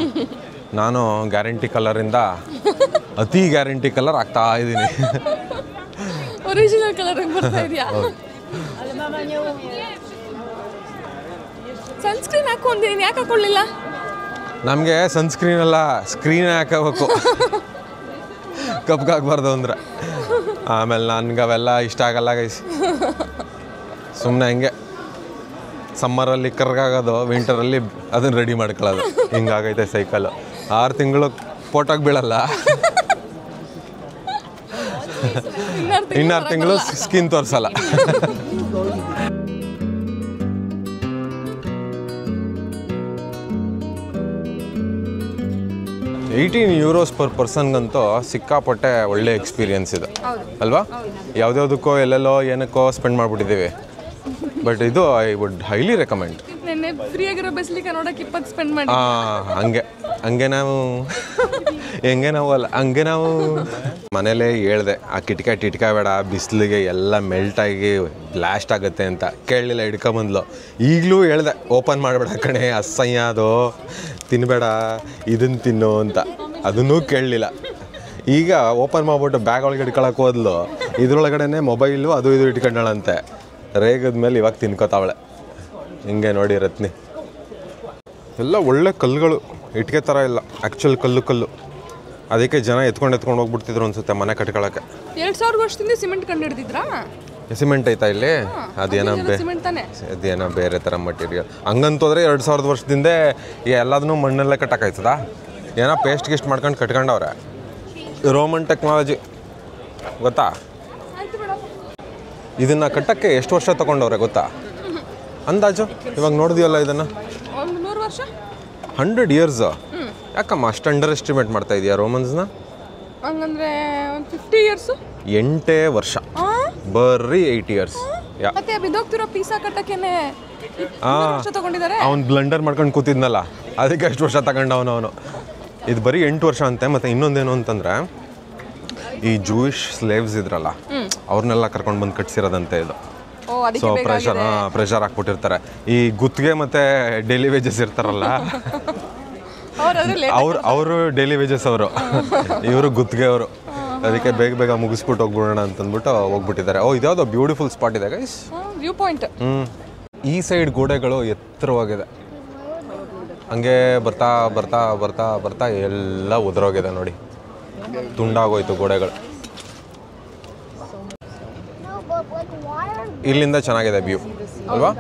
ನಾನು ಗ್ಯಾರಂಟಿ ಕಲರಿಂದ ಅತಿ ಗ್ಯಾರಂಟಿ ಕಲರ್ ಆಗ್ತಾ ಇದ್ದೀನಿ. ಒರಿಜಿನಲ್ ಕಲರ್ ಬರ್ತಾ ಇದೆಯಾ? ಸನ್ಸ್ಕ್ರೀನ್ ಹಾಕೊಂಡಿದ್ದೀನಿ, ಯಾಕೆ ಹಾಕೊಳ್ಳಿಲ್ಲ? ನಮಗೆ ಸನ್ಸ್ಕ್ರೀನ್ ಅಲ್ಲ, ಸ್ಕ್ರೀನ್ ಹಾಕಬೇಕು, ಕಪ್ಗಾಗಬಾರ್ದು ಅಂದರೆ. ಆಮೇಲೆ ನನಗೆ ಅವೆಲ್ಲ ಇಷ್ಟ ಆಗಲ್ಲ ಗೈಸ್. ಸುಮ್ಮನೆ ಹಿಂಗೆ ಸಮ್ಮರಲ್ಲಿ ಕರ್ಗಾಗೋದು, ವಿಂಟರಲ್ಲಿ ಅದನ್ನು ರೆಡಿ ಮಾಡ್ಕೊಳ್ಳೋದು, ಹಿಂಗಾಗೈತೆ ಸೈಕಲು. 6 ತಿಂಗಳು ಫೋಟೋಗೆ ಬೀಳಲ್ಲ, ಇನ್ನು 6 ತಿಂಗಳು ಸ್ಕಿನ್ ತೋರಿಸಲ್ಲ. €18 ಪರ್ ಪರ್ಸನ್ಗಂತೂ ಸಿಕ್ಕಾಪಟ್ಟೆ ಒಳ್ಳೆ ಎಕ್ಸ್ಪೀರಿಯನ್ಸ್ ಇದೆ ಅಲ್ವಾ? ಯಾವುದ್ಯಾವುದಕ್ಕೋ ಎಲ್ಲೆಲ್ಲೋ ಏನಕ್ಕೋ ಸ್ಪೆಂಡ್ ಮಾಡಿಬಿಟ್ಟಿದ್ದೀವಿ. ಬಟ್ ಇದು ಐ ವುಡ್ ಹೈಲಿ ರೆಕಮೆಂಡ್. ಫ್ರೀಯಾಗಿರೋ ಬೆಸ್ಲಿಕ ನೋಡೋಕೆ 20 ಸ್ಪೆಂಡ್ ಮಾಡಿ. ಹಂಗೆ ನಾವು ಮನೇಲೇ ಹೇಳ್ದೆ, ಆ ಕಿಟಕ ಬೇಡ, ಬಿಸಿಲಿಗೆ ಎಲ್ಲ ಮೆಲ್ಟಾಗಿ ಬ್ಲಾಸ್ಟ್ ಆಗುತ್ತೆ ಅಂತ. ಕೇಳಲಿಲ್ಲ, ಹಿಡ್ಕೊಂಬಂದ್ಲು. ಈಗಲೂ ಹೇಳ್ದೆ, ಓಪನ್ ಮಾಡಬೇಡ ಕಣೆ, ಅಸಹ್ಯ ಅದು, ತಿನ್ನಬೇಡ, ಇದನ್ನು ತಿನ್ನು ಅಂತ. ಅದನ್ನೂ ಕೇಳಲಿಲ್ಲ. ಈಗ ಓಪನ್ ಮಾಡಿಬಿಟ್ಟು ಬ್ಯಾಗ್ ಒಳಗೆ ಇಟ್ಕೊಳಕ್ಕೆ ಹೋದ್ಲು, ಇದ್ರೊಳಗಡೆ ಮೊಬೈಲು ಅದು ಇದು ಇಟ್ಕೊಂಡಳಂತೆ. ರೇಗದ್ಮೇಲೆ ಇವಾಗ ತಿನ್ಕೋತಾವಳೆ. ಹಿಂಗೆ ನೋಡಿ ರತ್ನಿ, ಎಲ್ಲ ಒಳ್ಳೆ ಕಲ್ಲುಗಳು, ಇಟ್ಕೆ ಥರ ಇಲ್ಲ, ಆ್ಯಕ್ಚುಲ್ ಕಲ್ಲು. ಅದಕ್ಕೆ ಜನ ಎತ್ಕೊಂಡು ಹೋಗ್ಬಿಡ್ತಿದ್ರು ಅನ್ಸುತ್ತೆ ಮನೆ ಕಟ್ಕೊಳಕ್ಕೆ. 2000 ವರ್ಷದಿಂದ ಸಿಮೆಂಟ್ ಕಂಡು ಹಿಡಿದಿದ್ರಾ? ಸಿಮೆಂಟ್ ಐತಾ ಇಲ್ಲಿ? ಅದೇನೋ ಬೇರೆ ಥರ ಮಟೀರಿಯಲ್. ಹಂಗಂತೋದ್ರೆ 2000 ವರ್ಷದಿಂದ ಎಲ್ಲದನ್ನೂ ಮಣ್ಣಲ್ಲೇ ಕಟ್ಟಕ್ಕಾಯ್ತದ? ಏನೋ ಪೇಸ್ಟ್ ಗಿಸ್ಟ್ ಮಾಡ್ಕೊಂಡು ಕಟ್ಕೊಂಡವ್ರೆ. ರೋಮನ್ ಟೆಕ್ನಾಲಜಿ ಗೊತ್ತಾ? ಇದನ್ನು ಕಟ್ಟಕ್ಕೆ ಎಷ್ಟು ವರ್ಷ ತಗೊಂಡವ್ರೆ ಗೊತ್ತಾ ಅಂದಾಜು? ಇವಾಗ ನೋಡಿದ್ಯಲ್ಲ ಇದನ್ನು, 100 years. ಯಾಕಮ್ಮ ಅಷ್ಟು ಅಂಡರ್ ಎಸ್ಟಿಮೇಟ್ ಮಾಡ್ತಾ ಇದೆಯಾ ರೋಮನ್ಸ್ನ? ಹಂಗಂದ್ರೆ 50 years. 8 ವರ್ಷ, ಬರೀ 8 years. ಮತ್ತೆ ಬಿದ್ದೋಗ್ತಿರೋ ಪೀಸಾ ಕಟ್ಟಕ್ಕೇನೆ ವರ್ಷ ತಗೊಂಡಿದ್ದಾರೆ. ಅವ್ನು ಬ್ಲಂಡರ್ ಮಾಡ್ಕೊಂಡು ಕೂತಿದ್ನಲ್ಲ, ಅದಕ್ಕೆ ಎಷ್ಟು ವರ್ಷ ತಗೊಂಡವನು. ಇದು ಬರೀ 8 ವರ್ಷ ಅಂತೆ. ಮತ್ತು ಇನ್ನೊಂದೇನು ಅಂತಂದರೆ, ಈ ಜೂಯಿಷ್ ಸ್ಲೇವ್ಸ್ ಇದ್ರಲ್ಲ, ಅವ್ರನ್ನೆಲ್ಲ ಕರ್ಕೊಂಡು ಬಂದು ಕಟ್ಸಿರೋದಂತೆ ಇದು. ಸೊ ಪ್ರೆಷರ್ ಹಾಕ್ಬಿಟ್ಟಿರ್ತಾರೆ. ಈ ಗುತ್ತಿಗೆ ಮತ್ತು ಡೈಲಿ ವೇಜಸ್ ಇರ್ತಾರಲ್ಲ, ಅವರು ಡೈಲಿ ವೇಜಸ್ ಅವರು, ಇವರು ಗುತ್ತಿಗೆ ಅವರು. ಅದಕ್ಕೆ ಬೇಗ ಮುಗಿಸ್ಬಿಟ್ಟು ಹೋಗ್ಬಿಡೋಣ ಅಂತಂದ್ಬಿಟ್ಟು ಹೋಗ್ಬಿಟ್ಟಿದ್ದಾರೆ. ಇದ್ಯಾವುದೋ ಬ್ಯೂಟಿಫುಲ್ ಸ್ಪಾಟ್ ಇದೆ ಗೈಸ್, ವ್ಯೂ ಪಾಯಿಂಟ್. ಈ ಸೈಡ್ ಗೋಡೆಗಳು ಎತ್ತರವಾಗಿದೆ. ಹಂಗೆ ಬರ್ತಾ ಬರ್ತಾ ಬರ್ತಾ ಬರ್ತಾ ಎಲ್ಲ ಉದುರೋಗಿದೆ ನೋಡಿ, ತುಂಡಾಗೋಯ್ತು ಗೋಡೆಗಳು. ಇಲ್ಲಿಂದ ಚೆನ್ನಾಗಿದೆ ವ್ಯೂ ಅಲ್ವಾ?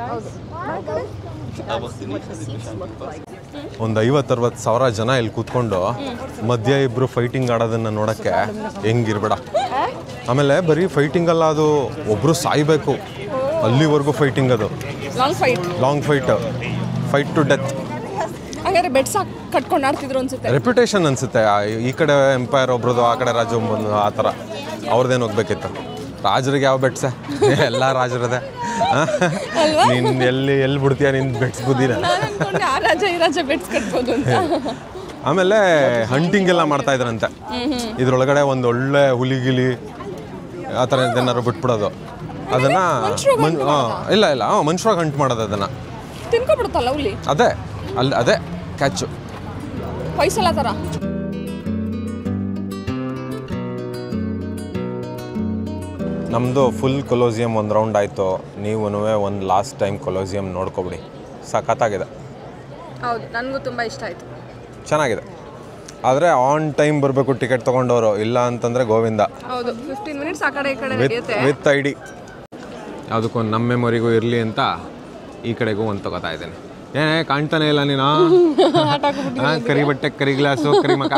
ಒಂದು 50-60 ಸಾವಿರ ಜನ ಇಲ್ಲಿ ಕೂತ್ಕೊಂಡು ಮಧ್ಯ ಇಬ್ರು ಫೈಟಿಂಗ್ ಆಡೋದನ್ನ ನೋಡಕ್ಕೆ ಹೆಂಗಿರ್ಬೇಡ. ಆಮೇಲೆ ಬರೀ ಫೈಟಿಂಗ್ ಅಲ್ಲ, ಅದು ಒಬ್ರು ಸಾಯ್ಬೇಕು, ಅಲ್ಲಿವರೆಗೂ ಫೈಟಿಂಗ್. ಅದು ಲಾಂಗ್ ಫೈಟ್ ಟು ಡೆತ್. ಹಾಗಾದ್ರೆ ಬೆಡ್ಸ್ ಕಟ್ಕೊಂಡು ಆಡ್ತಿದ್ರು ಅನ್ಸುತ್ತೆ. ರೆಪ್ಯುಟೇಷನ್ ಅನ್ಸುತ್ತೆ. ಈ ಕಡೆ ಎಂಪೈರ್ ಒಬ್ರದ್ದು, ಆ ಕಡೆ ರಾಜ್ಯ ಒಬ್ಬಂದು, ಆ ಥರ ಅವ್ರದ್ದೇನು ಹೋಗ್ಬೇಕಿತ್ತು. ರಾಜರಿಗೆ ಯಾವ ಬೆಟ್ಸ? ಎಲ್ಲ ರಾಜರದೇ. ನೀನು ಎಲ್ಲಿ ಬಿಡ್ತೀಯ ನಿನ್ನ ಬೆಟ್ಸ್ ಬುದ್ಧಿನ? ಆಮೇಲೆ ಹಂಟಿಂಗ್ ಎಲ್ಲ ಮಾಡ್ತಾ ಇದ್ರಂತೆ ಇದ್ರೊಳಗಡೆ. ಒಂದು ಒಳ್ಳೆ ಹುಲಿಗಿಲಿ ಆ ಥರ ಏನಾದ್ರು ಬಿಟ್ಬಿಡೋದು ಅದನ್ನ. ಇಲ್ಲ ಮನುಷ್ಯರಾಗ ಹಂಟ್ ಮಾಡೋದು ಅದನ್ನ. ತಿನ್ಕೊಬಿಡುತ್ತಲ್ಲ ಹುಲಿ. ಅದೇ ಕ್ಯಾಚು. ಪೈಸಲ ಥರ. ನಮ್ಮದು ಫುಲ್ ಕೊಲೋಸಿಯಂ ಒಂದು ರೌಂಡ್ ಆಯಿತು. ನೀವು ಒಂದು ಲಾಸ್ಟ್ ಟೈಮ್ ಕೊಲೋಸಿಯಂ ನೋಡ್ಕೊಬಿಡಿ, ಸಖತ್ತಾಗಿದೆ. ಹೌದು, ನನಗೂ ತುಂಬ ಇಷ್ಟ ಆಯಿತು, ಚೆನ್ನಾಗಿದೆ. ಆದರೆ ಆನ್ ಟೈಮ್ ಬರಬೇಕು ಟಿಕೆಟ್ ತೊಗೊಂಡವರು, ಇಲ್ಲ ಅಂತಂದರೆ ಗೋವಿಂದ. ಹೌದು, 15 minutes ಆ ಕಡೆ ಈ ಕಡೆ ನಡೆಯುತ್ತೆ ವಿತ್ ID. ಯಾವುದಕ್ಕೊಂದು ನಮ್ಮ ಮೆಮೊರಿಗೂ ಇರಲಿ ಅಂತ ಈ ಕಡೆಗೂ ಒಂದು ತಗೋತಾ ಇದ್ದೇನೆ. ಏನೇ ಕಾಣ್ತಾನೆ ಇಲ್ಲ ನೀನು? ಕರಿ ಬಟ್ಟೆ, ಕರಿ ಗ್ಲಾಸು, ಕರಿ ಮಕ,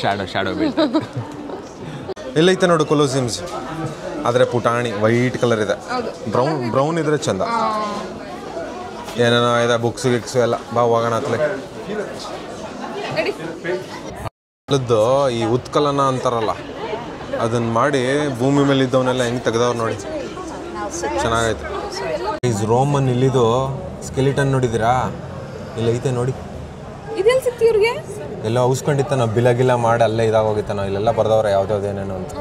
ಶಾಡೋ ಬೀಳ್ತಾ. ಎಲ್ಲೈತೆ ನೋಡು ಕೊಲೋಸಿಯಮ್ಸ್. ಆದರೆ ಪುಟಾಣಿ ವೈಟ್ ಕಲರ್ ಇದೆ, ಬ್ರೌನ್ ಇದ್ರೆ ಚಂದ. ಏನೇನೋ ಇದೆ, ಬುಕ್ಸು ಗಿಕ್ಸು ಎಲ್ಲ. ಬಾ ಹೋಗೋಣ ಅತ್ಲೆ. ಅಲ್ಲದ್ದು ಈ ಉತ್ಕಲನ ಅಂತಾರಲ್ಲ, ಅದನ್ನ ಮಾಡಿ ಭೂಮಿ ಮೇಲೆ ಇದ್ದವನ್ನೆಲ್ಲ ಹೆಂಗೆ ತೆಗೆದವ್ರು ನೋಡಿ, ಚೆನ್ನಾಗೈತೆ. ಈಸ್ ರೋಮನ್ ಇಲ್ಲಿದು ಸ್ಕೆಲಿಟನ್ ನೋಡಿದ್ದೀರಾ? ಇಲ್ಲೈತೆ ನೋಡಿ. ಇದೆಲ್ಲಿ ಸಿಕ್ತಿ ಇವ್ರಿಗೆ? ಎಲ್ಲ ಉಸ್ಕೊಂಡಿತ್ತಾನ, ಬಿಲ ಮಾಡಿ ಅಲ್ಲೇ ಇದಾಗೋಗಿತ್ತಾನ. ಇಲ್ಲೆಲ್ಲ ಬರ್ದವ್ರೆ ಯಾವ್ದೇನೇನು ಅಂತ.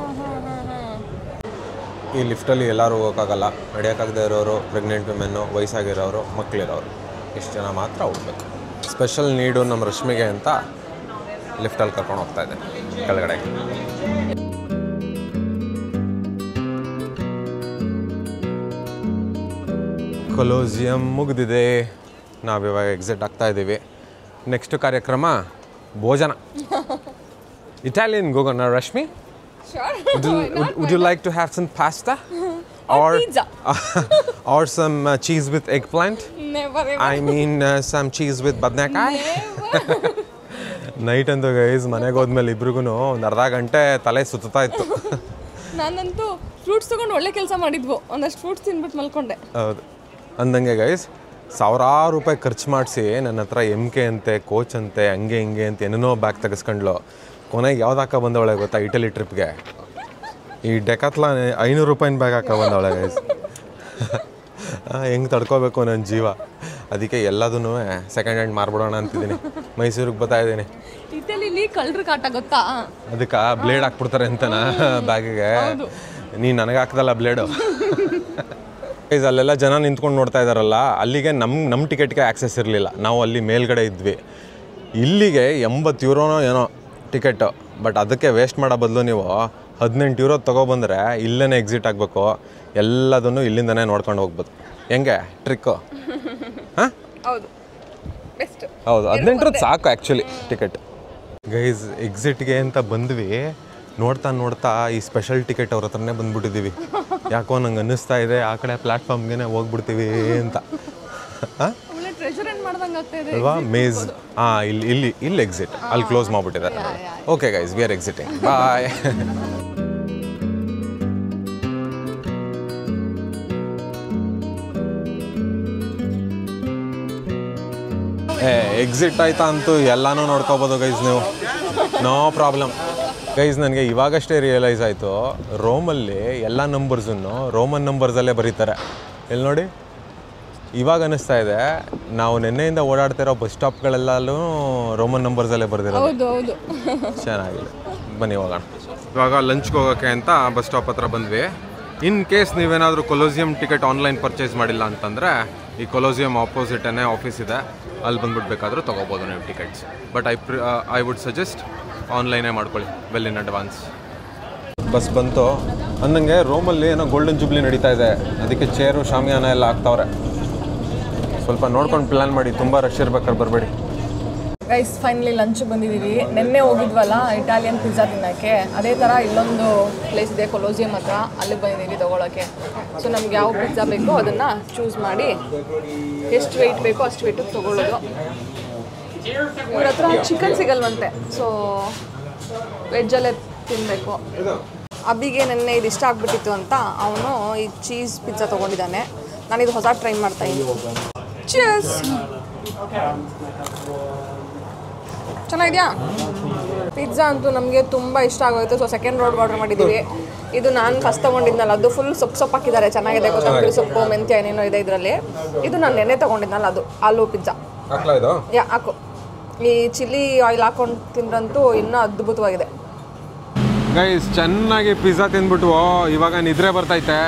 ಈ ಲಿಫ್ಟಲ್ಲಿ ಎಲ್ಲರೂ ಹೋಗೋಕ್ಕಾಗಲ್ಲ. ನಡೆಯೋಕ್ಕಾಗದೇ ಇರೋರು, ಪ್ರೆಗ್ನೆಂಟ್ ವಿಮೆನ್ನು, ವಯಸ್ಸಾಗಿರೋರು, ಮಕ್ಕಳಿರೋರು, ಇಷ್ಟು ಜನ ಮಾತ್ರ ಹೋಗ್ಬೇಕು. ಸ್ಪೆಷಲ್ ನೀಡು ನಮ್ಮ ರಶ್ಮಿಗೆ ಅಂತ ಲಿಫ್ಟಲ್ಲಿ ಕರ್ಕೊಂಡು ಹೋಗ್ತಾ ಇದೆ ಕೆಳಗಡೆ. ಕೊಲೋಸಿಯಂ ಮುಗಿದಿದೆ, ನಾವಿವಾಗ ಎಕ್ಸಿಟ್ ಆಗ್ತಾ ಇದ್ದೀವಿ. ನೆಕ್ಸ್ಟ್ ಕಾರ್ಯಕ್ರಮ ಭೋಜನ. Italian gogono, Rashmi? Sure. Would you like to have some pasta? Or pizza. Or some cheese with eggplant? Never ever. I mean some cheese with badnakai? Night ಅಂತೂ ಗೈಸ್ ಮನೆಗೆ ಹೋದ್ಮೇಲೆ ಇಬ್ರಿಗೂ ಒಂದು ಅರ್ಧ ಗಂಟೆ ತಲೆ ಸುತ್ತಾ ಇತ್ತು. ನಾನಂತೂ ಫ್ರೂಟ್ಸ್ ತೊಗೊಂಡು ಒಳ್ಳೆ ಕೆಲಸ ಮಾಡಿದ್ವು, ಒಂದಷ್ಟು ಫ್ರೂಟ್ಸ್ ತಿನ್ಬಿಟ್ಟು ಮಲ್ಕೊಂಡೆ. ಹೌದು, ಅಂದಂಗೆ ಗೈಸ್ ಸಾವಿರಾರು ರೂಪಾಯಿ ಖರ್ಚು ಮಾಡಿಸಿ ನನ್ನ ಹತ್ರ MK ಅಂತೆ, ಕೋಚ್ ಅಂತೆ, ಹಂಗೆ ಹಿಂಗೆ ಅಂತ ಏನೇನೋ ಬ್ಯಾಗ್ ತೆಗೆಸ್ಕೊಂಡ್ಲು. ಕೊನೆಗೆ ಯಾವ್ದು ಹಾಕ ಬಂದವಳೆ ಗೊತ್ತಾ? ಇಟಲಿ ಟ್ರಿಪ್ಗೆ ಈ ಡೆಕಾತ್ಲಾನ್ 500 ರೂಪಾಯಿನ ಬ್ಯಾಗ್ ಹಾಕ ಬಂದವಳೆ ಗೈಸ್. ಹೆಂಗೆ ತಡ್ಕೋಬೇಕು ನನ್ನ ಜೀವ. ಅದಕ್ಕೆ ಎಲ್ಲದನ್ನೂ ಸೆಕೆಂಡ್ ಹ್ಯಾಂಡ್ ಮಾರ್ಬಿಡೋಣ ಅಂತಿದ್ದೀನಿ. ಮೈಸೂರಿಗೆ ಬರ್ತಾ ಇದ್ದೀನಿ. ಇಟಲಿಲಿ ಕಳ್ಳರ ಕಾಟ ಗೊತ್ತಾ? ಅದಕ್ಕೆ ಬ್ಲೇಡ್ ಹಾಕ್ಬಿಡ್ತಾರೆ ಅಂತನಾ ಬ್ಯಾಗಿಗೆ? ನೀನು ನನಗೆ ಹಾಕ್ದಲ್ಲ ಬ್ಲೇಡು. ಗೈಸ್ ಅಲ್ಲೆಲ್ಲ ಜನ ನಿಂತ್ಕೊಂಡು ನೋಡ್ತಾ ಇದ್ದಾರಲ್ಲ, ಅಲ್ಲಿಗೆ ನಮ್ಮ ಟಿಕೆಟ್ಗೆ ಆ್ಯಕ್ಸೆಸ್ ಇರಲಿಲ್ಲ. ನಾವು ಅಲ್ಲಿ ಮೇಲ್ಗಡೆ ಇದ್ವಿ. ಇಲ್ಲಿಗೆ 80 ಯೂರೋನೋ ಏನೋ ಟಿಕೆಟು. ಬಟ್ ಅದಕ್ಕೆ ವೇಸ್ಟ್ ಮಾಡೋ ಬದಲು ನೀವು 18 ಯೂರೋ ತೊಗೊಬಂದರೆ ಇಲ್ಲೇ ಎಕ್ಸಿಟ್ ಆಗಬೇಕು. ಎಲ್ಲದನ್ನು ಇಲ್ಲಿಂದನೇ ನೋಡ್ಕೊಂಡು ಹೋಗ್ಬೋದು. ಹೆಂಗೆ ಟ್ರಿಕ್ಕು? ಹಾಂ, ಹೌದು, ಬೆಸ್ಟ್. ಹೌದು, 18 ಸಾಕು ಆ್ಯಕ್ಚುಲಿ ಟಿಕೆಟ್. ಗೈಸ್ ಎಕ್ಸಿಟ್ಗೆ ಅಂತ ಬಂದ್ವಿ, ನೋಡ್ತಾ ಈ ಸ್ಪೆಷಲ್ ಟಿಕೆಟ್ ಅವ್ರ ಹತ್ರನೇ ಬಂದ್ಬಿಟ್ಟಿದ್ದೀವಿ. ಯಾಕೋ ನಂಗೆ ಅನ್ನಿಸ್ತಾ ಇದೆ ಆ ಕಡೆ ಪ್ಲ್ಯಾಟ್ಫಾರ್ಮ್ಗೆ ಹೋಗ್ಬಿಡ್ತೀವಿ ಅಂತ. ಅಲ್ವಾ ಮೇಜ್ ಇಲ್ಲಿ ಎಕ್ಸಿಟ್ ಅಲ್ಲಿ ಕ್ಲೋಸ್ ಮಾಡಿಬಿಟ್ಟಿದ್ದಾರೆ. Okay guys, we are exiting, bye. Exit ಆಯ್ತಾ ಅಂತೂ ಎಲ್ಲನೂ ನೋಡ್ಕೋಬೋದು ಗೈಸ್ ನೀವು, ನೋ ಪ್ರಾಬ್ಲಮ್. ಗೈಸ್ ನನಗೆ ಇವಾಗಷ್ಟೇ ರಿಯಲೈಸ್ ಆಯಿತು, ರೋಮಲ್ಲಿ ಎಲ್ಲ ನಂಬರ್ಸನ್ನು ರೋಮನ್ ನಂಬರ್ಸಲ್ಲೇ ಬರೀತಾರೆ. ಎಲ್ಲಿ ನೋಡಿ, ಇವಾಗ ಅನ್ನಿಸ್ತಾ ಇದೆ ನಾವು ನಿನ್ನೆಯಿಂದ ಓಡಾಡ್ತಿರೋ ಬಸ್ ಸ್ಟಾಪ್ಗಳೆಲ್ಲೂ ರೋಮನ್ ನಂಬರ್ಸಲ್ಲೇ ಬರೆದಿರೋದು. ಚೆನ್ನಾಗಿದೆ, ಬನ್ನಿ ಹೋಗೋಣ. ಇವಾಗ ಲಂಚ್ಗೆ ಹೋಗೋಕ್ಕೆ ಅಂತ ಬಸ್ ಸ್ಟಾಪ್ ಹತ್ರ ಬಂದ್ವಿ. ಇನ್ ಕೇಸ್ ನೀವೇನಾದರೂ ಕೊಲೋಸಿಯಂ ಟಿಕೆಟ್ ಆನ್ಲೈನ್ ಪರ್ಚೇಸ್ ಮಾಡಿಲ್ಲ ಅಂತಂದರೆ ಈ ಕೊಲೋಸಿಯಂ ಆಪೋಸಿಟೇ ಆಫೀಸ್ ಇದೆ, ಅಲ್ಲಿ ಬಂದ್ಬಿಟ್ಟು ಬೇಕಾದರೂ ತೊಗೋಬೋದು ನೀವು tickets. But I would suggest ಆನ್ಲೈನೇ ಮಾಡ್ಕೊಳ್ಳಿ ವೆಲ್ ಇನ್ ಅಡ್ವಾನ್ಸ್. ಬಸ್ ಬಂತು ಅಂದಂಗೆ ರೋಮಲ್ಲಿ ಏನೋ ಗೋಲ್ಡನ್ ಜೂಬ್ಲಿ ನಡೀತಾ ಇದೆ, ಅದಕ್ಕೆ ಚೇರು ಶಾಮಿಯಾನ ಎಲ್ಲ ಹಾಕ್ತಾವ್ರೆ. ಸ್ವಲ್ಪ ನೋಡ್ಕೊಂಡು ಪ್ಲ್ಯಾನ್ ಮಾಡಿ, ತುಂಬ ರಶ್ ಇರ್ಬೇಕಾದ್ರೆ ಬರಬೇಡಿ. ಗೈಸ್ ಫೈನಲಿ ಲಂಚ್ ಬಂದಿದ್ದೀವಿ. ನಿನ್ನೆ ಹೋಗಿದ್ವಲ್ಲ ಇಟಾಲಿಯನ್ ಪಿಜ್ಜಾ ತಿನ್ನೋಕ್ಕೆ, ಅದೇ ಥರ ಇಲ್ಲೊಂದು ಪ್ಲೇಸ್ ಇದೆ ಕೊಲೋಸಿಯಂ ಹತ್ರ, ಅಲ್ಲಿಗೆ ಬಂದಿದ್ದೀವಿ ತೊಗೊಳಕ್ಕೆ. ಸೊ ನಮ್ಗೆ ಯಾವ ಪಿಜ್ಜಾ ಬೇಕೋ ಅದನ್ನು ಚೂಸ್ ಮಾಡಿ ಎಷ್ಟು ವೆಯ್ಟ್ ಬೇಕೋ ಅಷ್ಟು ವೆಯ್ಟಿಗೆ ತೊಗೊಳ್ಳೋದು. ಇವ್ರ ಹತ್ರ ಚಿಕನ್ ಸಿಗಲ್ವಂತೆ, ಸೊ ವೆಜ್ಜಲ್ಲೇ ತಿನ್ನಬೇಕು. ಅಬ್ಬಿಗೆ ನೆನ್ನೆ ಇದು ಇಷ್ಟ ಆಗಿಬಿಟ್ಟಿತ್ತು ಅಂತ ಅವನು ಈ ಚೀಸ್ ಪಿಜ್ಜಾ ತೊಗೊಂಡಿದ್ದಾನೆ. ನಾನಿದು ಹೊಸ ಟ್ರೈ ಮಾಡ್ತಾಯಿದ್ದೀನಿ. ಚೀಸ್ ಚೆನ್ನಾಗಿದೆಯಾ? ಪಿಜ್ಜಾ ಅಂತೂ ನಮಗೆ ತುಂಬ ಇಷ್ಟ ಆಗೋಯ್ತು. ಸೊ ಸೆಕೆಂಡ್ ರೋಡ್ ಆರ್ಡರ್ ಮಾಡಿದ್ದೀವಿ. ಇದು ನಾನು ಫಸ್ಟ್ ತೊಗೊಂಡಿದ್ನಲ್ಲ, ಅದು ಫುಲ್ ಸೊಪ್ಪು ಹಾಕಿದ್ದಾರೆ, ಚೆನ್ನಾಗಿದೆ. ಕೊತ್ತಂಬರಿ ಸೊಪ್ಪು, ಮೆಂತ್ಯ ಏನೇನೋ ಇದೆ ಇದರಲ್ಲಿ. ಇದು ನಾನು ನೆನ್ನೆ ತೊಗೊಂಡಿದ್ನಲ್ಲ, ಅದು ಆಲೂ ಪಿಜ್ಜಾ. ಹಾಕು, ಈ ಚಿಲ್ಲಿ ಆಯಿಲ್ ಹಾಕೊಂಡು ತಿಂದ್ರಂತೂ ಇನ್ನೂ ಅದ್ಭುತವಾಗಿದೆ. ಗೈಸ್ ಚೆನ್ನಾಗಿ ಪಿಜ್ಜಾ ತಿಂದ್ಬಿಟ್ಟು ಇವಾಗ ನಿದ್ರೆ ಬರ್ತೈತೆ,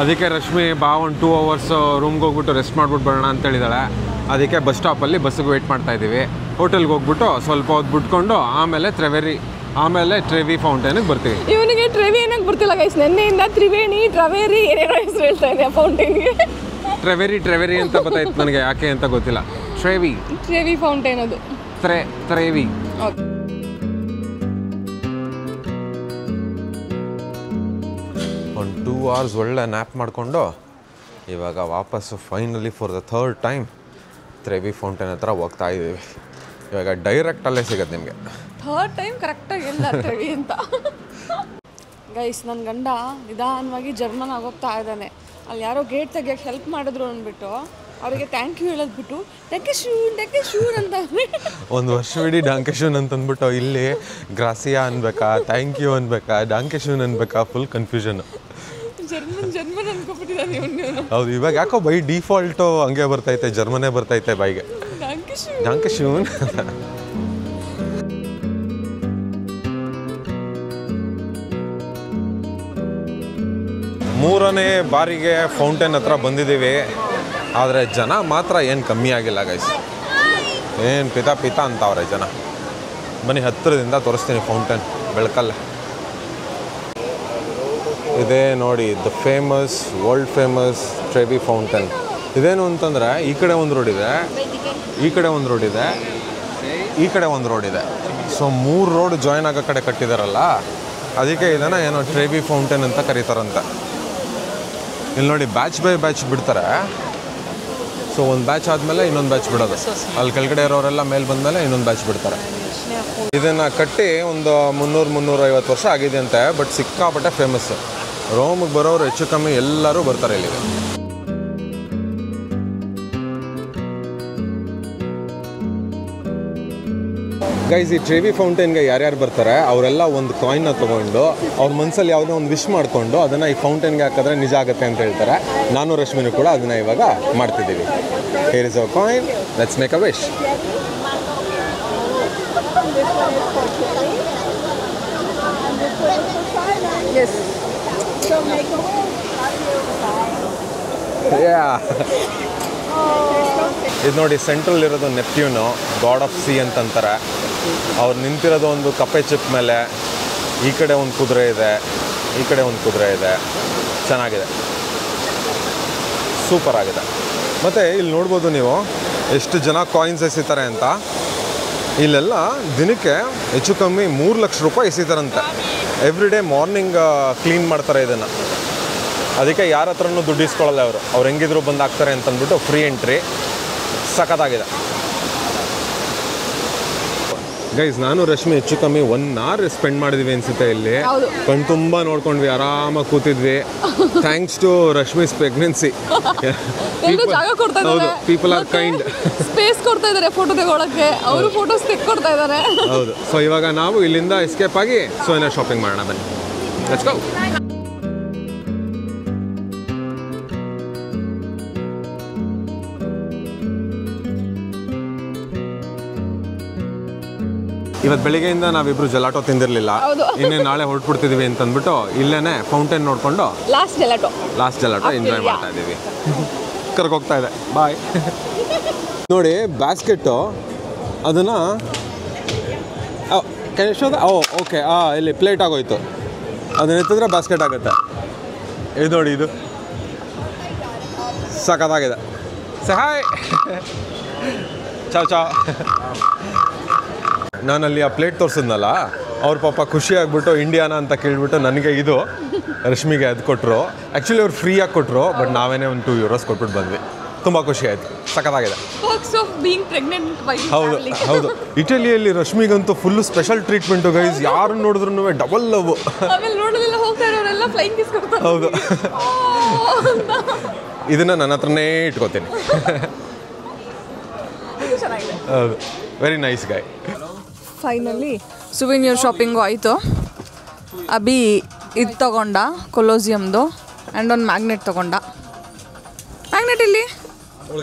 ಅದಕ್ಕೆ ರಶ್ಮಿ ಬಾ ಒಂದು 2 hours ರೂಮ್ಗೆ ಹೋಗ್ಬಿಟ್ಟು ರೆಸ್ಟ್ ಮಾಡ್ಬಿಟ್ಟು ಬರೋಣ ಅಂತೇಳಿದಾಳೆ. ಅದಕ್ಕೆ ಬಸ್ ಸ್ಟಾಪಲ್ಲಿ ಬಸ್ಸಿಗೆ ವೆಯ್ಟ್ ಮಾಡ್ತಾಯಿದ್ದೀವಿ. ಹೋಟೆಲ್ಗೆ ಹೋಗ್ಬಿಟ್ಟು ಸ್ವಲ್ಪ ಹೊತ್ತು ಬಿಟ್ಕೊಂಡು ಆಮೇಲೆ ಟ್ರೆವಿ ಫೌಂಟೇನಿಗೆ ಬರ್ತೀವಿ. ಇವನಿಗೆ ಟ್ರೆವಿ ಏನಕ್ಕೆ ಬರ್ತಿಲ್ಲ ಗೈಸ್, ನೆನ್ನೆಯಿಂದ ತ್ರಿವೇಣಿ ಟ್ರವೇರಿ ಏನೇನೋ ಹೆಸರು ಹೇಳ್ತಾ ಇದೆ ಫೌಂಟೇನ್ಗೆ. ಟ್ರೆವೆರಿ ಅಂತ ಗೊತ್ತಾಯ್ತು ನನಗೆ, ಯಾಕೆ ಅಂತ ಗೊತ್ತಿಲ್ಲ. ಟ್ರೆವಿ ಫೌಂಟೇನ್ ಅದು ಟ್ರೆವಿ. ಒಂದು 2 hours ಒಳ್ಳೆ ನ್ಯಾಪ್ ಮಾಡಿಕೊಂಡು ಇವಾಗ ವಾಪಸ್ಸು finally for the 3rd time Trevi fountain ಹತ್ರ ಹೋಗ್ತಾ ಇದ್ದೀವಿ. ಇವಾಗ ಡೈರೆಕ್ಟ್ ಅಲ್ಲೇ ಸಿಗುತ್ತೆ ನಿಮಗೆ. 3rd ಟೈಮ್ ಕರೆಕ್ಟಾಗಿ ಎಲ್ಲ ಟ್ರೆವಿ ಅಂತ. ಗೈಸ್ ನನ್ನ ಗಂಡ ನಿಧಾನವಾಗಿ ಜರ್ಮನ್ ಆಗೋಗ್ತಾ ಇದ್ದಾನೆ. ಅಲ್ಲಿ ಯಾರೋ ಗೇಟ್ ತೆಗಿಯೋಕ್ಕೆ ಹೆಲ್ಪ್ ಮಾಡಿದ್ರು ಅಂದ್ಬಿಟ್ಟು ಅವರಿಗೆ ಥ್ಯಾಂಕ್ ಯು ಹೇಳೋದ್ಬಿಟ್ಟು ಡ್ಯಾಂಕೆ ಶೂನ್ ಅಂತ ಒಂದು ವರ್ಷವಿಡೀ ಡಾಂಕೆ ಶೂನ್ ಅಂತ ಅಂದ್ಬಿಟ್ಟು ಇಲ್ಲಿ ಗ್ರಾಸಿಯಾ ಅನ್ಬೇಕಾ, ಥ್ಯಾಂಕ್ ಯು ಅನ್ಬೇಕಾ, ಡಾಂಕೆ ಶೂನ್ ಅನ್ಬೇಕಾ, ಫುಲ್ ಕನ್ಫ್ಯೂಷನ್. ಜರ್ಮನ್ ಅನ್ಕೊಬಿಟ್ಟಿದ್ದಾನೆ. ಹೌದು, ಇವಾಗ ಯಾಕೋ ಬೈ ಡಿಫಾಲ್ಟು ಹಂಗೆ ಬರ್ತೈತೆ, ಜರ್ಮನೇ ಬರ್ತೈತೆ ಬೈಗೆ, ಡಾಂಕೆ ಶೂನ್. ಮೂರನೇ ಬಾರಿಗೆ ಫೌಂಟೇನ್ ಹತ್ರ ಬಂದಿದ್ದೀವಿ. ಆದರೆ ಜನ ಮಾತ್ರ ಏನು ಕಮ್ಮಿ ಆಗಿಲ್ಲ ಗೈಸ್, ಏನು ಪಿತಾ ಅಂತವ್ರೆ ಜನ. ಬನ್ನಿ ಹತ್ತಿರದಿಂದ ತೋರಿಸ್ತೀನಿ ಫೌಂಟೇನ್ ಬೆಳಕಲ್ಲೇ. ಇದೇ ನೋಡಿ the famous, world famous Trevi fountain. ಇದೇನು ಅಂತಂದರೆ ಈ ಕಡೆ ಒಂದು ರೋಡ್ ಇದೆ, ಈ ಕಡೆ ಒಂದು ರೋಡ್ ಇದೆ, ಈ ಕಡೆ ಒಂದು ರೋಡ್ ಇದೆ. ಸೊ 3 ರೋಡ್ ಜಾಯ್ನ್ ಆಗೋ ಕಡೆ ಕಟ್ಟಿದಾರಲ್ಲ, ಅದಕ್ಕೆ ಇದನ್ನು ಏನೋ ಟ್ರೆವಿ ಫೌಂಟೇನ್ ಅಂತ ಕರೀತಾರಂತೆ. ಇಲ್ಲಿ ನೋಡಿ ಬ್ಯಾಚ್ ಬೈ ಬ್ಯಾಚ್ ಬಿಡ್ತಾರೆ. ಸೊ ಒಂದು ಬ್ಯಾಚ್ ಆದಮೇಲೆ ಇನ್ನೊಂದು ಬ್ಯಾಚ್ ಬಿಡೋದು, ಅಲ್ಲಿ ಕೆಳಗಡೆ ಇರೋರೆಲ್ಲ ಮೇಲೆ ಬಂದಮೇಲೆ ಇನ್ನೊಂದು ಬ್ಯಾಚ್ ಬಿಡ್ತಾರೆ. ಇದನ್ನು ಕಟ್ಟಿ ಒಂದು 300-350 ವರ್ಷ ಆಗಿದೆ ಅಂತೆ. ಬಟ್ ಸಿಕ್ಕಾಪಟ್ಟೆ ಫೇಮಸ್. ರೋಮಿಗೆ ಬರೋರು ಹೆಚ್ಚು ಕಮ್ಮಿ ಎಲ್ಲರೂ ಬರ್ತಾರೆ ಇಲ್ಲಿಗೆ. ಗೈಸ್ ಈ ಟ್ರೆವಿ ಫೌಂಟೇನ್ಗೆ ಯಾರ್ಯಾರು ಬರ್ತಾರೆ ಅವರೆಲ್ಲ ಒಂದು ಕಾಯಿನ್ನ ತೊಗೊಂಡು ಅವ್ರ ಮನಸ್ಸಲ್ಲಿ ಯಾವುದೋ ಒಂದು ವಿಶ್ ಮಾಡಿಕೊಂಡು ಅದನ್ನು ಈ ಫೌಂಟೇನ್ಗೆ ಹಾಕಿದ್ರೆ ನಿಜ ಆಗುತ್ತೆ ಅಂತ ಹೇಳ್ತಾರೆ. ನಾನು ರಶ್ಮಿನೂ ಕೂಡ ಅದನ್ನು ಇವಾಗ ಮಾಡ್ತಿದ್ದೀವಿ. Here is a coin, let's make a wish. ಇದು ನೋಡಿ ಸೆಂಟ್ರಲ್ ಇರೋದು ನೆಪ್ಟ್ಯೂನು, ಗಾಡ್ ಆಫ್ ಸಿ ಅಂತಂತಾರೆ. ಅವ್ರು ನಿಂತಿರೋದು ಒಂದು ಕಪ್ಪೆ ಚಿಪ್ ಮೇಲೆ. ಈ ಕಡೆ ಒಂದು ಕುದುರೆ ಇದೆ, ಈ ಕಡೆ ಒಂದು ಕುದುರೆ ಇದೆ. ಚೆನ್ನಾಗಿದೆ, ಸೂಪರ್ ಆಗಿದೆ. ಮತ್ತು ಇಲ್ಲಿ ನೋಡ್ಬೋದು ನೀವು ಎಷ್ಟು ಜನ ಕಾಯಿನ್ಸ್ ಎಸಿತಾರೆ ಅಂತ. ಇಲ್ಲೆಲ್ಲ ದಿನಕ್ಕೆ ಹೆಚ್ಚು ಕಮ್ಮಿ 3 ಲಕ್ಷ ರೂಪಾಯಿ ಎಸಿತಾರಂತೆ. ಎವ್ರಿ ಡೇ ಮಾರ್ನಿಂಗ್ ಕ್ಲೀನ್ ಮಾಡ್ತಾರೆ ಇದನ್ನು. ಅದಕ್ಕೆ ಯಾರ ಹತ್ರನೂ ದುಡ್ಡು ಇಸ್ಕೊಳ್ಳಲ್ಲ ಅವ್ರು ಹೆಂಗಿದ್ರು ಬಂದು ಹಾಕ್ತಾರೆ ಅಂತಂದ್ಬಿಟ್ಟು ಫ್ರೀ ಎಂಟ್ರಿ. ಸಖತ್ತಾಗಿದೆ ಗೈಸ್. ನಾನು ರಶ್ಮಿ ಹೆಚ್ಚು ಕಮ್ಮಿ 1 hour ಸ್ಪೆಂಡ್ ಮಾಡಿದ್ವಿ ಅನ್ಸುತ್ತೆ ಇಲ್ಲಿ. ಕಣ್ ತುಂಬ ನೋಡ್ಕೊಂಡ್ವಿ, ಆರಾಮಾಗಿ ಕೂತಿದ್ವಿ. Thanks to Rashmi's pregnancy. ಹೌದು, ಪೀಪಲ್ ಆರ್ ಕೈಂಡ್. ಸ್ಪೇಸ್ ಕೊಡ್ತಾ ಇದ್ದಾರೆ ಫೋಟೋ ತಗೊಳಕ್ಕೆ, ಅವರು ಫೋಟೋಸ್ ತೆಕ್ಕೊಡ್ತಾ ಇದ್ದಾರೆ. ಹೌದು. ಸೊ ಇವಾಗ ನಾವು ಇಲ್ಲಿಂದ ಎಸ್ಕೇಪ್ ಆಗಿ ಸೋನಾ ಶಾಪಿಂಗ್ ಮಾಡೋಣ ಬನ್ನಿ. Let's go. ಇವತ್ತು ಬೆಳಿಗ್ಗೆಯಿಂದ ನಾವಿಬ್ರು ಜಲಾಟೋ ತಿಂದಿರಲಿಲ್ಲ. ಇನ್ನೇ ನಾಳೆ ಹೊರಟ್ಬಿಡ್ತಿದೀವಿ ಅಂತಂದ್ಬಿಟ್ಟು ಇಲ್ಲೇನೆ ಫೌಂಟೇನ್ ನೋಡ್ಕೊಂಡು ಲಾಸ್ಟ್ ಜಲಾಟೋ ಎಂಜಾಯ್ ಮಾಡ್ತಾ ಇದ್ದೀವಿ. ಕರ್ಕೋಗ್ತಾ ಇದೆ. ಬಾಯ್. ನೋಡಿ ಬ್ಯಾಸ್ಕೆಟ್ಟು ಅದನ್ನು ಎಷ್ಟೊಂದು ಓಕೆ ಇಲ್ಲಿ ಪ್ಲೇಟ್ ಆಗೋಯ್ತು. ಅದನ್ನ ಎತ್ತಿದ್ರೆ ಬ್ಯಾಸ್ಕೆಟ್ ಆಗುತ್ತೆ. ಇದು ನೋಡಿ, ಇದು ಸಖತ್ತಾಗಿದೆ. ಹಾಯ್ ಚಾವ್ ಚಾವ್. ನಾನಲ್ಲಿ ಆ ಪ್ಲೇಟ್ ತೋರಿಸಿದ್ನಲ್ಲ, ಅವ್ರ ಪಾಪ ಖುಷಿ ಆಗ್ಬಿಟ್ಟು ಇಂಡಿಯಾನ ಅಂತ ಕೇಳ್ಬಿಟ್ಟು ನನಗೆ ಇದು, ರಶ್ಮಿಗೆ ಅದು ಕೊಟ್ಟರು. ಆ್ಯಕ್ಚುಲಿ ಅವ್ರು ಫ್ರೀಯಾಗಿ ಕೊಟ್ಟರು, ಬಟ್ ನಾವೇನೇ ಒಂದು 2 euros ಕೊಟ್ಬಿಟ್ಟು ಬಂದ್ವಿ. ತುಂಬ ಖುಷಿ ಆಯಿತು. ಸಖತ್ತಾಗಿದೆ. ಹೌದು. ಇಟಲಿಯಲ್ಲಿ ರಶ್ಮಿಗಂತೂ ಫುಲ್ಲು ಸ್ಪೆಷಲ್ ಟ್ರೀಟ್ಮೆಂಟು ಗೈಸ್. ಯಾರು ನೋಡಿದ್ರು ಡಬಲ್ ಲವ್. ಹೌದು. ಇದನ್ನು ನನ್ನ ಹತ್ರನೇ ಇಟ್ಕೋತೀನಿ. ಹೌದು, very nice guy. Finally souvenir shopping ಆಯಿತು. ಅಭಿ ಇದು ತೊಗೊಂಡ ಕೊಲೋಸಿಯಮ್ದು ಆ್ಯಂಡ್ ಒಂದು ಮ್ಯಾಗ್ನೆಟ್ ತೊಗೊಂಡ. ಮ್ಯಾಗ್ನೆಟ್ ಇಲ್ಲಿ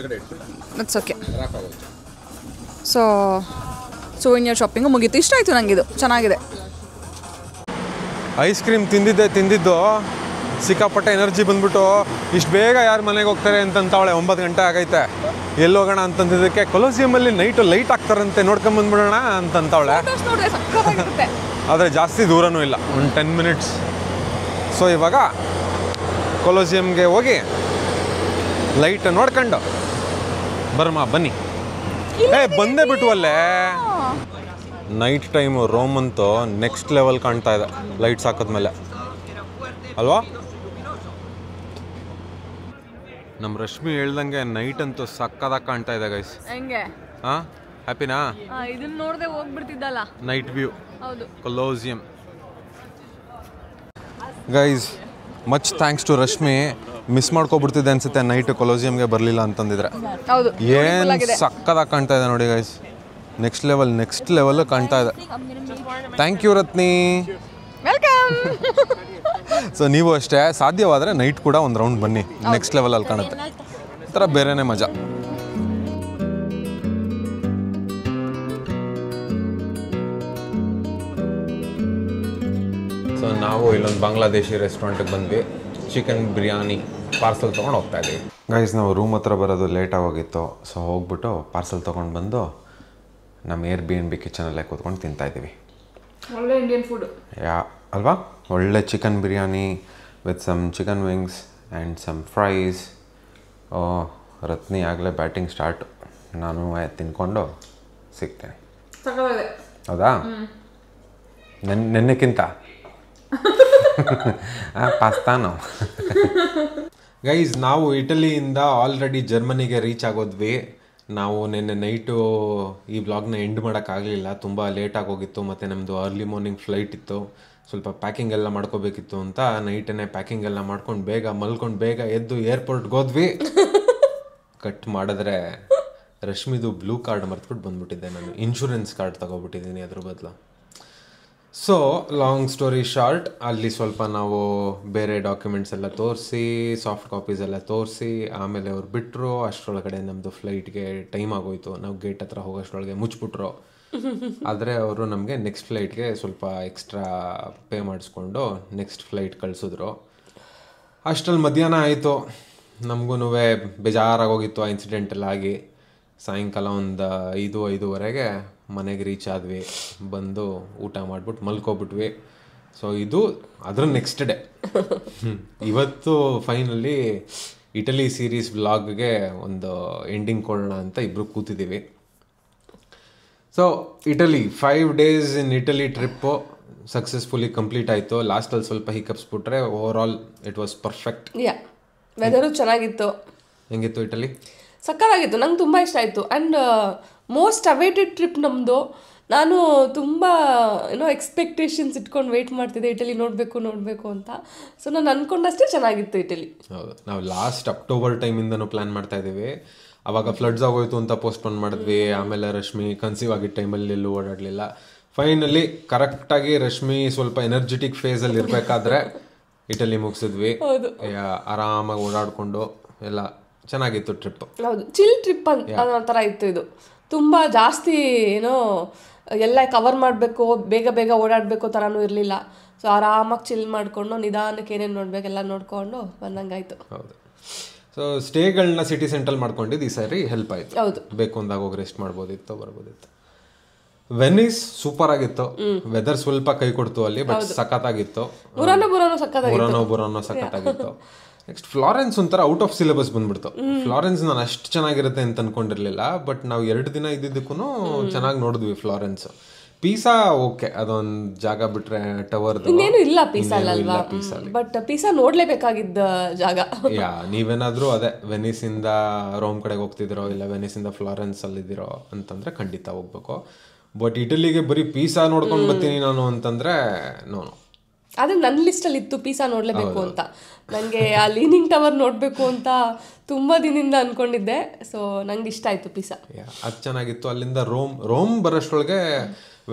that's okay. So souvenir shopping ಮುಗೀತು. ಇಷ್ಟ ಆಯಿತು ನನಗಿದು, ಚೆನ್ನಾಗಿದೆ. ಐಸ್ ಕ್ರೀಮ್ ತಿಂದಿದ್ದು ಸಿಕ್ಕಾಪಟ್ಟೆ ಎನರ್ಜಿ ಬಂದ್ಬಿಟ್ಟು ಇಷ್ಟು ಬೇಗ ಯಾರು ಮನೆಗೆ ಹೋಗ್ತಾರೆ ಅಂತಂತಾವಳೆ. 9 ಗಂಟೆ ಆಗೈತೆ, ಎಲ್ಲೋಗೋಣ ಅಂತಂದಿದ್ದಕ್ಕೆ ಕೊಲೋಸಿಯಮಲ್ಲಿ ನೈಟು ಲೈಟ್ ಆಗ್ತಾರಂತೆ, ನೋಡ್ಕೊಂಬಂದ್ಬಿಡೋಣ ಅಂತಂತಾವಳೆ. ಆದರೆ ಜಾಸ್ತಿ ದೂರನೂ ಇಲ್ಲ, ಒಂದು 10 minutes. ಸೊ ಇವಾಗ ಕೊಲೋಸಿಯಮ್ಗೆ ಹೋಗಿ ಲೈಟ್ ನೋಡ್ಕೊಂಡು ಬನ್ನಿ. ಬಂದೇ ಬಿಟ್ವಲ್ಲೇ. ನೈಟ್ ಟೈಮು ರೋಮ್ ಅಂತೂ ನೆಕ್ಸ್ಟ್ ಲೆವೆಲ್ ಕಾಣ್ತಾ ಇದೆ ಲೈಟ್ಸ್ ಹಾಕಿದ್ಮೇಲೆ ಅಲ್ವಾ. ನಮ್ಮ ರಶ್ಮಿ ಹೇಳ್ದಂಗೆ ನೈಟ್ ಅಂತೂ ಸಕ್ಕದಾಗಿ ಕಾಣ್ತಾ ಇದೆ ಗೈಸ್. ಹ್ಯಾಪಿನಾ? ಇದನ್ನ ನೋಡದೆ ಹೋಗ್ಬಿಡ್ತಿದ್ದಲ್ಲ. Night view Colosseum guys. Much thanks to Rashmi. Miss ಮಾಡ್ಕೊಬಿಡ್ತಿದ್ದೆ ಅನ್ಸುತ್ತೆ ನೈಟ್ ಕೊಲೋಸಿಯಂಗೆ ಬರಲಿಲ್ಲ ಅಂತಂದಿದ್ರೆ. ಏನು ಸಕ್ಕದಾಗಿ ಕಾಣ್ತಾ ಇದೆ ನೋಡಿ ಗೈಸ್. ನೆಕ್ಸ್ಟ್ ಲೆವೆಲ್ ಕಾಣ್ತಾ ಇದೆ. Thank you Ratni. Welcome. So ನೀವು ಅಷ್ಟೇ ಸಾಧ್ಯವಾದರೆ ನೈಟ್ ಕೂಡ ಒಂದು ರೌಂಡ್ ಬನ್ನಿ, ನೆಕ್ಸ್ಟ್ ಲೆವೆಲಲ್ಲಿ ಕಾಣುತ್ತೆ. ಒಂಥರ ಬೇರೆನೇ ಮಜಾ. ಸೊ ನಾವು ಇಲ್ಲೊಂದು ಬಾಂಗ್ಲಾದೇಶಿ ರೆಸ್ಟೋರೆಂಟಿಗೆ ಬಂದ್ವಿ. ಚಿಕನ್ ಬಿರಿಯಾನಿ ಪಾರ್ಸಲ್ ತೊಗೊಂಡು ಹೋಗ್ತಾ ಇದ್ದೀವಿ ಗೈಸ್. ನಾವು ರೂಮ್ ಹತ್ರ ಬರೋದು ಲೇಟಾಗಿ ಹೋಗಿತ್ತು. ಸೊ ಹೋಗ್ಬಿಟ್ಟು ಪಾರ್ಸಲ್ ತೊಗೊಂಡು ಬಂದು ನಮ್ಮ Airbnb ಕಿಚನಲ್ಲೇ ಕೂತ್ಕೊಂಡು ತಿಂತಾಯಿದ್ದೀವಿ. ಒಳ್ಳೆ ಇಂಡಿಯನ್ ಫುಡ್ ಅಲ್ವಾ. ಒಳ್ಳೆ chicken biryani with some chicken wings and some fries. Ratni ಆಗಲೇ ಬ್ಯಾಟಿಂಗ್ ಸ್ಟಾರ್ಟ್. ನಾನು ತಿನ್ಕೊಂಡು ಸಿಗ್ತೇನೆ. ಹೌದಾ? ನೆನ್ನೆಕ್ಕಿಂತ ಪಾಸ್ತಾನು. ಗೈಸ್ ನಾವು ಇಟಲಿಯಿಂದ ಆಲ್ರೆಡಿ ಜರ್ಮನಿಗೆ ರೀಚ್ ಆಗೋದ್ವಿ. ನಾವು ನಿನ್ನೆ ನೈಟು ಈ ವ್ಲಾಗ್ನ ಎಂಡ್ ಮಾಡೋಕ್ಕಾಗಲಿಲ್ಲ, ತುಂಬ ಲೇಟಾಗಿ ಹೋಗಿತ್ತು. ಮತ್ತು ನಮ್ಮದು ಅರ್ಲಿ ಮಾರ್ನಿಂಗ್ ಫ್ಲೈಟ್ ಇತ್ತು. ಸ್ವಲ್ಪ ಪ್ಯಾಕಿಂಗ್ ಎಲ್ಲ ಮಾಡ್ಕೋಬೇಕಿತ್ತು ಅಂತ ನೈಟನ್ನೇ ಪ್ಯಾಕಿಂಗ್ ಎಲ್ಲ ಮಾಡ್ಕೊಂಡು ಬೇಗ ಮಲ್ಕೊಂಡು ಬೇಗ ಎದ್ದು ಏರ್ಪೋರ್ಟ್ಗೆ ಹೋದ್ವಿ. ಕಟ್ ಮಾಡಿದ್ರೆ ರಶ್ಮಿದು ಬ್ಲೂ ಕಾರ್ಡ್ ಮರ್ತ್ಬಿಟ್ಟು ಬಂದ್ಬಿಟ್ಟಿದ್ದೆ. ನಾನು ಇನ್ಶೂರೆನ್ಸ್ ಕಾರ್ಡ್ ತೊಗೊಬಿಟ್ಟಿದ್ದೀನಿ ಅದ್ರ ಬದಲು. ಸೊ ಲಾಂಗ್ ಸ್ಟೋರಿ ಶಾರ್ಟ್, ಅಲ್ಲಿ ಸ್ವಲ್ಪ ನಾವು ಬೇರೆ ಡಾಕ್ಯುಮೆಂಟ್ಸ್ ಎಲ್ಲ ತೋರಿಸಿ, ಸಾಫ್ಟ್ ಕಾಪೀಸ್ ಎಲ್ಲ ತೋರಿಸಿ, ಆಮೇಲೆ ಅವ್ರು ಬಿಟ್ಟರು. ಅಷ್ಟರೊಳಗಡೆ ನಮ್ಮದು ಫ್ಲೈಟ್ಗೆ ಟೈಮ್ ಆಗೋಯ್ತು. ನಾವು ಗೇಟ್ ಹತ್ರ ಹೋಗೋಷ್ಟರೊಳಗೆ ಮುಚ್ಚಿಬಿಟ್ರು. ಆದರೆ ಅವರು ನಮಗೆ ನೆಕ್ಸ್ಟ್ ಫ್ಲೈಟ್ಗೆ ಸ್ವಲ್ಪ ಎಕ್ಸ್ಟ್ರಾ ಪೇ ಮಾಡಿಸ್ಕೊಂಡು ನೆಕ್ಸ್ಟ್ ಫ್ಲೈಟ್ ಕಳಿಸಿದ್ರು. ಅಷ್ಟರಲ್ಲಿ ಮಧ್ಯಾಹ್ನ ಆಯಿತು. ನಮಗೂ ಬೇಜಾರಾಗೋಗಿತ್ತು ಆ ಇನ್ಸಿಡೆಂಟೆಲ್ಲ ಆಗಿ. ಸಾಯಂಕಾಲ ಒಂದು 5-5:30 ಮನೆಗೆ ರೀಚ್ ಆದ್ವಿ. ಬಂದು ಊಟ ಮಾಡಿಬಿಟ್ಟು ಮಲ್ಕೊಬಿಟ್ವಿ. ಸೊ ಇದು ಅದ್ರ ನೆಕ್ಸ್ಟ್ ಡೇ. ಇವತ್ತು ಫೈನಲಿ ಇಟಲಿ ಸೀರೀಸ್ ವ್ಲಾಗ್ಗೆ ಒಂದು ಎಂಡಿಂಗ್ ಕೊಡೋಣ ಅಂತ ಇಬ್ಬರು ಕೂತಿದ್ದೀವಿ. So Italy 5 days in Italy trip successfully complete ಆಯಿತು. ಲಾಸ್ಟಲ್ಲಿ ಸ್ವಲ್ಪ ಹಿಕಪ್ಸ್ ಬಿಟ್ರೆ over all it was perfect. Weather ಚೆನ್ನಾಗಿತ್ತು. ಹೆಂಗಿತ್ತು ಇಟಲಿ? ಸಕ್ಕತ್ತಾಗಿತ್ತು, ನಂಗೆ ತುಂಬ ಇಷ್ಟ ಆಯಿತು. ಆ್ಯಂಡ್ ಮೋಸ್ಟ್ ಅವೇಟೆಡ್ ಟ್ರಿಪ್ ನಮ್ಮದು. ನಾನು ತುಂಬ ಎಕ್ಸ್ಪೆಕ್ಟೇಷನ್ಸ್ ಇಟ್ಕೊಂಡು ವೆಯ್ಟ್ ಮಾಡ್ತಿದ್ದೆ ಇಟಲಿ ನೋಡಬೇಕು ಅಂತ. ಸೊ ನಾನು ಅಂದ್ಕೊಂಡಷ್ಟೇ ಚೆನ್ನಾಗಿತ್ತು ಇಟಲಿ. ಹೌದು, ನಾವು ಲಾಸ್ಟ್ ಅಕ್ಟೋಬರ್ ಟೈಮಿಂದನೂ ಪ್ಲ್ಯಾನ್ ಮಾಡ್ತಾ ಇದ್ದೀವಿ. ಅವಾಗ ಫ್ಲಡ್ಸ್ ಆಗೋಯ್ತು ಅಂತ ಪೋಸ್ಟ್ಪೋನ್ ಮಾಡಿದ್ವಿ. ಆಮೇಲೆ ರಶ್ಮಿ ಕನ್ಸೀವ್ ಆಗಿದ್ದ ಟೈಮಲ್ಲಿ ಎಲ್ಲೂ ಓಡಾಡಲಿಲ್ಲ. ಫೈನಲಿ ಕರೆಕ್ಟಾಗಿ ರಶ್ಮಿ ಸ್ವಲ್ಪ ಎನರ್ಜೆಟಿಕ್ ಫೇಸಲ್ಲಿ ಇರಬೇಕಾದ್ರೆ ಇಟಲಿ ಮುಗಿಸಿದ್ವಿ. ಆರಾಮಾಗಿ ಓಡಾಡಿಕೊಂಡು ಎಲ್ಲ ಚೆನ್ನಾಗಿತ್ತು ಟ್ರಿಪ್. ಹೌದು, ಚಿಲ್ ಟ್ರಿಪ್ ಅನ್ನೋ ಥರ ಇತ್ತು ಇದು. ತುಂಬ ಜಾಸ್ತಿ ಎಲ್ಲ ಕವರ್ ಮಾಡಬೇಕು, ಬೇಗ ಬೇಗ ಓಡಾಡಬೇಕು ಥರನೂ ಇರಲಿಲ್ಲ. ಸೊ ಆರಾಮಾಗಿ ಚಿಲ್ ಮಾಡಿಕೊಂಡು ನಿಧಾನಕ್ಕೆ ಏನೇನು ನೋಡಬೇಕೆಲ್ಲ ನೋಡ್ಕೊಂಡು ಬಂದಂಗಾಯ್ತು. ಹೌದು. ಸೊ ಸ್ಟೇಗಳನ್ನ ಸಿಟಿ ಸೆಂಟ್ರಲ್ಲಿ ಮಾಡ್ಕೊಂಡಿದ್ದು ಈ ಸಾರಿ ಹೆಲ್ಪ್ ಆಯಿತು. ಹೌದು, ಬೇಕು ಅಂದಾಗ ಹೋಗಿ ರೆಸ್ಟ್ ಮಾಡ್ಬೋದಿತ್ತು, ಬರ್ಬೋದಿತ್ತು. ವೆನಿಸ್ ಸೂಪರ್ ಆಗಿತ್ತು. ವೆದರ್ ಸ್ವಲ್ಪ ಕೈ ಕೊಡ್ತು ಅಲ್ಲಿ, ಬಟ್ ಸಖತ್ತಾಗಿತ್ತು. ಬುರಾನೋ ಸಖತ್ತಾಗಿತ್ತು. ನೆಕ್ಸ್ಟ್ ಫ್ಲಾರೆನ್ಸ್ ಒಂಥರ ಔಟ್ ಆಫ್ ಸಿಲೆಬಸ್ ಬಂದ್ಬಿಡ್ತು. ಫ್ಲಾರೆನ್ಸ್ ನಾನು ಅಷ್ಟು ಚೆನ್ನಾಗಿರುತ್ತೆ ಅಂತ ಅನ್ಕೊಂಡಿರ್ಲಿಲ್ಲ, ಬಟ್ ನಾವು 2 ದಿನ ಇದ್ದಿದ್ದಕ್ಕೂ ಚೆನ್ನಾಗಿ ನೋಡಿದ್ವಿ ಫ್ಲಾರೆನ್ಸ್. ಪೀಸಾ ಓಕೆ, ಅದೊಂದು ಜಾಗ ಬಿಟ್ರೆ ಟವರ್ ಇನ್ನೇನು ಇಲ್ಲ ಪೀಸಾಲ್ವಾ, ಬಟ್ ಪೀಸಾ ನೋಡ್ಲೇಬೇಕಾಗಿದ್ದ ಜಾಗ. ನೀವೇನಾದ್ರೂ ಅದೇ ವೆನಿಸ್ ಇಂದ ರೋಮ್ ಕಡೆಗೆ ಹೋಗ್ತಿದಿರೋ ಇಲ್ಲ ವೆನಿಸ್ ಇಂದ ಫ್ಲಾರೆನ್ಸ್ ಅಲ್ಲಿದ್ದೀರೋ ಅಂತಂದ್ರೆ ಖಂಡಿತ ಹೋಗ್ಬೇಕು. ಬಟ್ ಇಟಲಿಗೆ ಬರೀ ಪೀಸಾ ನೋಡ್ಕೊಂಡು ಬರ್ತೀನಿ ನಾನು ಅಂತಂದ್ರೆ ನೋ. ಆದರೆ ನನ್ನ ಲಿಸ್ಟಲ್ಲಿ ಇತ್ತು ಪೀಸಾ ನೋಡಲೇಬೇಕು ಅಂತ. ನನಗೆ ಆ ಲೀನಿಂಗ್ ಟವರ್ ನೋಡಬೇಕು ಅಂತ ತುಂಬ ದಿನದಿಂದ ಅಂದ್ಕೊಂಡಿದ್ದೆ. ಸೊ ನಂಗೆ ಇಷ್ಟ ಆಯಿತು ಪೀಸಾ. ಅದು ಚೆನ್ನಾಗಿತ್ತು. ಅಲ್ಲಿಂದ ರೋಮ್ ಬರೋಷ್ಟೊಳಗೆ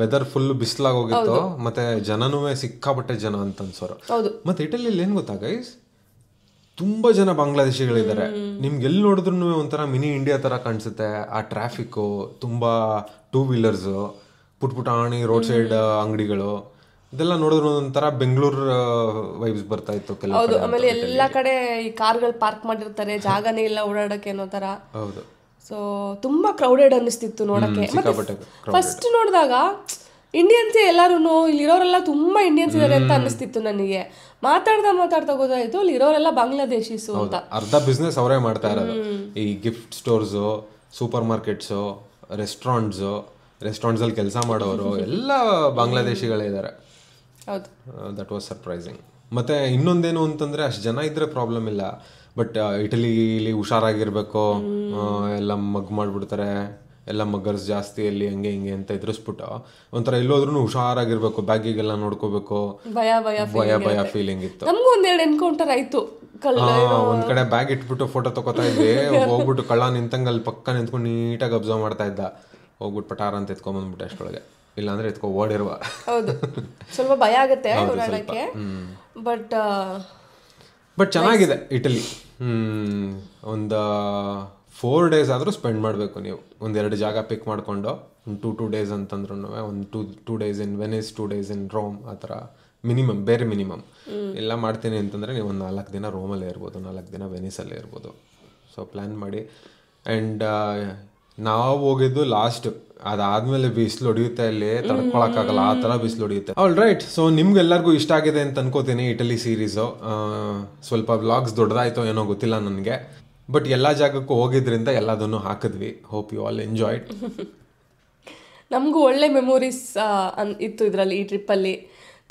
ವೆದರ್ ಫುಲ್ ಬಿಸಿಲಾಗಿ ಹೋಗಿತ್ತು. ಮತ್ತೆ ಜನನೂ ಸಿಕ್ಕಾಪಟ್ಟೆ ಜನ ಅಂತ ಅನ್ಸೋರು. ಮತ್ತೆ ಇಟಲಿಯಲ್ಲಿ ಏನು ಗೊತ್ತಾ ಗೈಸ್, ತುಂಬ ಜನ ಬಾಂಗ್ಲಾದೇಶಿಗಳಿದ್ದಾರೆ. ನಿಮ್ಗೆ ಎಲ್ಲಿ ನೋಡಿದ್ರು ಒಂಥರ ಮಿನಿ ಇಂಡಿಯಾ ಥರ ಕಾಣಿಸುತ್ತೆ. ಆ ಟ್ರಾಫಿಕ್ಕು, ತುಂಬ 2 wheelers, ಪುಟ್ಪುಟಾಣಿ ರೋಡ್ ಸೈಡ್ ಅಂಗಡಿಗಳು, ಇದೆಲ್ಲ ನೋಡಿದ್ರು ಒಂಥರ ಬೆಂಗಳೂರು ವೈಬ್ಸ್ ಬರ್ತಾ ಇತ್ತು ಕೆಲವು. ಆಮೇಲೆ ಎಲ್ಲ ಕಡೆ ಈ ಕಾರ್ಗಳು ಪಾರ್ಕ್ ಮಾಡಿರ್ತಾರೆ, ಜಾಗನೇ ಇಲ್ಲ ಓಡಾಡಕ್ಕೆ ಅನ್ನೋ ಥರ. ಹೌದು. ಸೊ ತುಂಬ ಕ್ರೌಡೆಡ್ ಅನ್ನಿಸ್ತಿತ್ತು ನೋಡಕ್ಕೆ. ಫಸ್ಟ್ ನೋಡಿದಾಗ ಇಂಡಿಯನ್ಸೇ ಎಲ್ಲರೂ, ಇಲ್ಲಿರೋರೆಲ್ಲ ತುಂಬ ಇಂಡಿಯನ್ಸ್ ಇದ್ದಾರೆ ಅಂತ ಅನ್ನಿಸ್ತಿತ್ತು ನನಗೆ. ಮಾತಾಡ್ತಾ ಗೊತ್ತಾಯ್ತು ಅಲ್ಲಿ ಇರೋರೆಲ್ಲ ಬಾಂಗ್ಲಾದೇಶೀಸು ಅಂತ. ಅರ್ಧ ಬಿಸ್ನೆಸ್ ಅವರೇ ಮಾಡ್ತಾ ಇರೋದು. ಈ ಗಿಫ್ಟ್ ಸ್ಟೋರ್ಸು, ಸೂಪರ್ ಮಾರ್ಕೆಟ್ಸು, ರೆಸ್ಟೋರೆಂಟ್ಸಲ್ಲಿ ಕೆಲಸ ಮಾಡೋರು ಎಲ್ಲ ಬಾಂಗ್ಲಾದೇಶಿಗಳೇ ಇದ್ದಾರೆ. ಹೌದು, ದಟ್ ವಾಸ್ ಸರ್ಪ್ರೈಸಿಂಗ್. ಮತ್ತು ಇನ್ನೊಂದೇನು ಅಂತಂದರೆ ಅಷ್ಟು ಜನ ಇದ್ದರೆ ಪ್ರಾಬ್ಲಮ್ ಇಲ್ಲ, ಬಟ್ ಇಟಲಿಲಿ ಹುಷಾರಾಗಿರ್ಬೇಕು. ಎಲ್ಲ ಮಗ್ ಮಾಡಿಬಿಡ್ತಾರೆ, ಎಲ್ಲ ಮಗ್ಗರ್ಸ್ ಜಾಸ್ತಿ ಅಲ್ಲಿ ಹಂಗೆ ಹಿಂಗೆ ಅಂತ ಎದುರಿಸ್ಬಿಟ್ಟು ಒಂಥರ ಎಲ್ಲೋದ್ರೂ ಹುಷಾರಾಗಿರ್ಬೇಕು, ಬ್ಯಾಗಿಗೆಲ್ಲ ನೋಡ್ಕೋಬೇಕು. ಭಯ ಫೀಲಿಂಗ್ ಇತ್ತು. ನಮಗೂ ಒಂದೆರಡು ಎನ್ಕೌಂಟರ್ ಆಯಿತು. ಒಂದ್ ಕಡೆ ಬ್ಯಾಗ್ ಇಟ್ಬಿಟ್ಟು ಫೋಟೋ ತಗೋತಾ ಇದ್ವಿ. ಹೋಗ್ಬಿಟ್ಟು ಕಳ್ಳ ನಿಂತಂಗೆ ಅಲ್ಲಿ ಪಕ್ಕ ನಿಂತ್ಕೊಂಡು ನೀಟಾಗಿ ಅಬ್ಸರ್ವ್ ಮಾಡ್ತಾ ಇದ್ದ. ಹೋಗ್ಬಿಟ್ಟು ಪಟಾರ ಅಂತ ಎತ್ಕೊಂಡ್ಬಂದ್ಬಿಟ್ಟು ಅಷ್ಟೊಳಗೆ, ಇಲ್ಲಾಂದ್ರೆ ಎತ್ಕೊ ಓಡಿರುವ. ಹೌದು, ಸ್ವಲ್ಪ ಭಯ ಆಗುತ್ತೆ ಓಡಾಡಕ್ಕೆ. ಬಟ್ ಚೆನ್ನಾಗಿದೆ ಇಟಲಿ. ಒಂದು 4 days ಆದರೂ ಸ್ಪೆಂಡ್ ಮಾಡಬೇಕು ನೀವು. 1-2 ಜಾಗ ಪಿಕ್ ಮಾಡಿಕೊಂಡು, ಒಂದು 2 days ಅಂತಂದ್ರೂ ಒಂದು 2 days in Venice, 2 days in Rome, ಆ ಥರ ಮಿನಿಮಮ್. ಎಲ್ಲ ಮಾಡ್ತೀನಿ ಅಂತಂದರೆ ನೀವು ಒಂದು 4 ದಿನ ರೋಮಲ್ಲೇ ಇರ್ಬೋದು, 4 ದಿನ ವೆನಿಸಲ್ಲೇ ಇರ್ಬೋದು. ಸೊ ಪ್ಲ್ಯಾನ್ ಮಾಡಿ. ಆ್ಯಂಡ್ ನಾವು ಹೋಗಿದ್ದು ಲಾಸ್ಟ್, ಅದಾದಮೇಲೆ ಬಿಸಿಲು ಹೊಡಿಯುತ್ತೆ, ಅಲ್ಲಿ ತಡ್ಕೊಳಕ್ಕಾಗಲ್ಲ, ಆ ಥರ ಬಿಸಿಲು ಹೊಡಿಯುತ್ತೆ. All right. ಸೊ ನಿಮ್ಗೆಲ್ಲರಿಗೂ ಇಷ್ಟ ಆಗಿದೆ ಅಂತ ಅನ್ಕೋತೀನಿ ಇಟಲಿ ಸೀರೀಸು. ಸ್ವಲ್ಪ ವ್ಲಾಗ್ಸ್ ದೊಡ್ಡದಾಯ್ತೋ ಏನೋ ಗೊತ್ತಿಲ್ಲ ನನಗೆ, ಬಟ್ ಎಲ್ಲ ಜಾಗಕ್ಕೂ ಹೋಗಿದ್ರಿಂದ ಎಲ್ಲದನ್ನು ಹಾಕಿದ್ವಿ. Hope you all enjoyed. ನಮಗೂ ಒಳ್ಳೆ ಮೆಮೊರೀಸ್ ಇತ್ತು ಇದರಲ್ಲಿ, ಈ ಟ್ರಿಪ್ಪಲ್ಲಿ.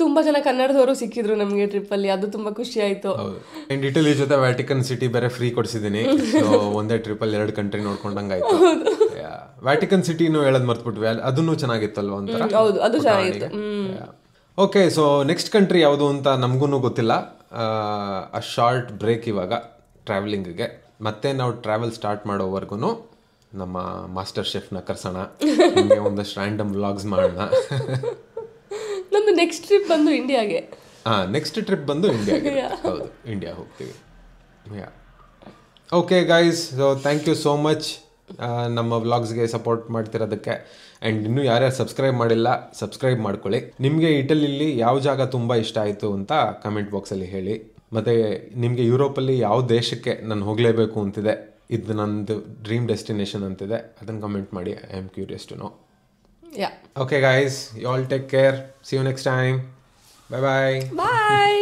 ತುಂಬ ಜನ ಕನ್ನಡದವರು ಸಿಕ್ಕಿದ್ರು ನಮಗೆ ಟ್ರಿಪ್ಪಲ್ಲಿ, ಅದು ತುಂಬ ಖುಷಿ ಆಯಿತು. ಆ್ಯಂಡ್ ಇಟಲಿ ಜೊತೆ ವ್ಯಾಟಿಕನ್ ಸಿಟಿ ಬೇರೆ ಫ್ರೀ ಕೊಡಿಸಿದ್ದೀನಿ. ಒಂದೇ ಟ್ರಿಪ್ಪಲ್ಲಿ 2 ಕಂಟ್ರಿ ನೋಡ್ಕೊಂಡಂಗಾಯ್ತು. ವ್ಯಾಟಿಕನ್ ಸಿಟಿನೂ ಹೇಳೋದು ಮರ್ತ್ಬಿಟ್ವಿ, ಅದನ್ನು ಚೆನ್ನಾಗಿತ್ತಲ್ವ ಒಂಥರ. ಹೌದು, ಅದು ಚೆನ್ನಾಗಿತ್ತು. ಓಕೆ, ಸೊ ನೆಕ್ಸ್ಟ್ ಕಂಟ್ರಿ ಯಾವುದು ಅಂತ ನಮಗೂ ಗೊತ್ತಿಲ್ಲ. ಅ ಶಾರ್ಟ್ ಬ್ರೇಕ್ ಇವಾಗ ಟ್ರಾವೆಲಿಂಗ್ಗೆ. ಮತ್ತೆ ನಾವು ಟ್ರಾವೆಲ್ ಸ್ಟಾರ್ಟ್ ಮಾಡೋವರೆಗೂ ನಮ್ಮ ಮಾಸ್ಟರ್ ಶೆಫ್ನ ಕರ್ಸೋಣ, ಒಂದಷ್ಟು ರ್ಯಾಂಡಮ್ ವ್ಲಾಗ್ಸ್ ಮಾಡೋಣ. ನಮ್ದು ನೆಕ್ಸ್ಟ್ ಟ್ರಿಪ್ ಬಂದು ಇಂಡಿಯಾಗೆ. ನೆಕ್ಸ್ಟ್ ಟ್ರಿಪ್ ಬಂದು ಇಂಡಿಯಾಗೆ. ಹೌದು, ಇಂಡಿಯಾ ಹೋಗ್ತೀವಿ. Okay guys, so thank you so much ನಮ್ಮ ವ್ಲಾಗ್ಸ್ಗೆ ಸಪೋರ್ಟ್ ಮಾಡ್ತಿರೋದಕ್ಕೆ. ಆ್ಯಂಡ್ ಇನ್ನೂ ಯಾರ್ಯಾರು ಸಬ್ಸ್ಕ್ರೈಬ್ ಮಾಡಿಲ್ಲ, ಸಬ್ಸ್ಕ್ರೈಬ್ ಮಾಡ್ಕೊಳ್ಳಿ. ನಿಮಗೆ ಇಟಲಿಲಿ ಯಾವ ಜಾಗ ತುಂಬ ಇಷ್ಟ ಆಯಿತು ಅಂತ ಕಮೆಂಟ್ ಬಾಕ್ಸಲ್ಲಿ ಹೇಳಿ. ಮತ್ತು ನಿಮಗೆ ಯುರೋಪಲ್ಲಿ ಯಾವ ದೇಶಕ್ಕೆ ನಾನು ಹೋಗಲೇಬೇಕು ಅಂತಿದೆ, ಇದು ನಂದು ಡ್ರೀಮ್ ಡೆಸ್ಟಿನೇಷನ್ ಅಂತಿದೆ, ಅದನ್ನು ಕಮೆಂಟ್ ಮಾಡಿ. I am curious to know. Yeah. Okay guys, you all take care. See you next time. Bye bye. Bye.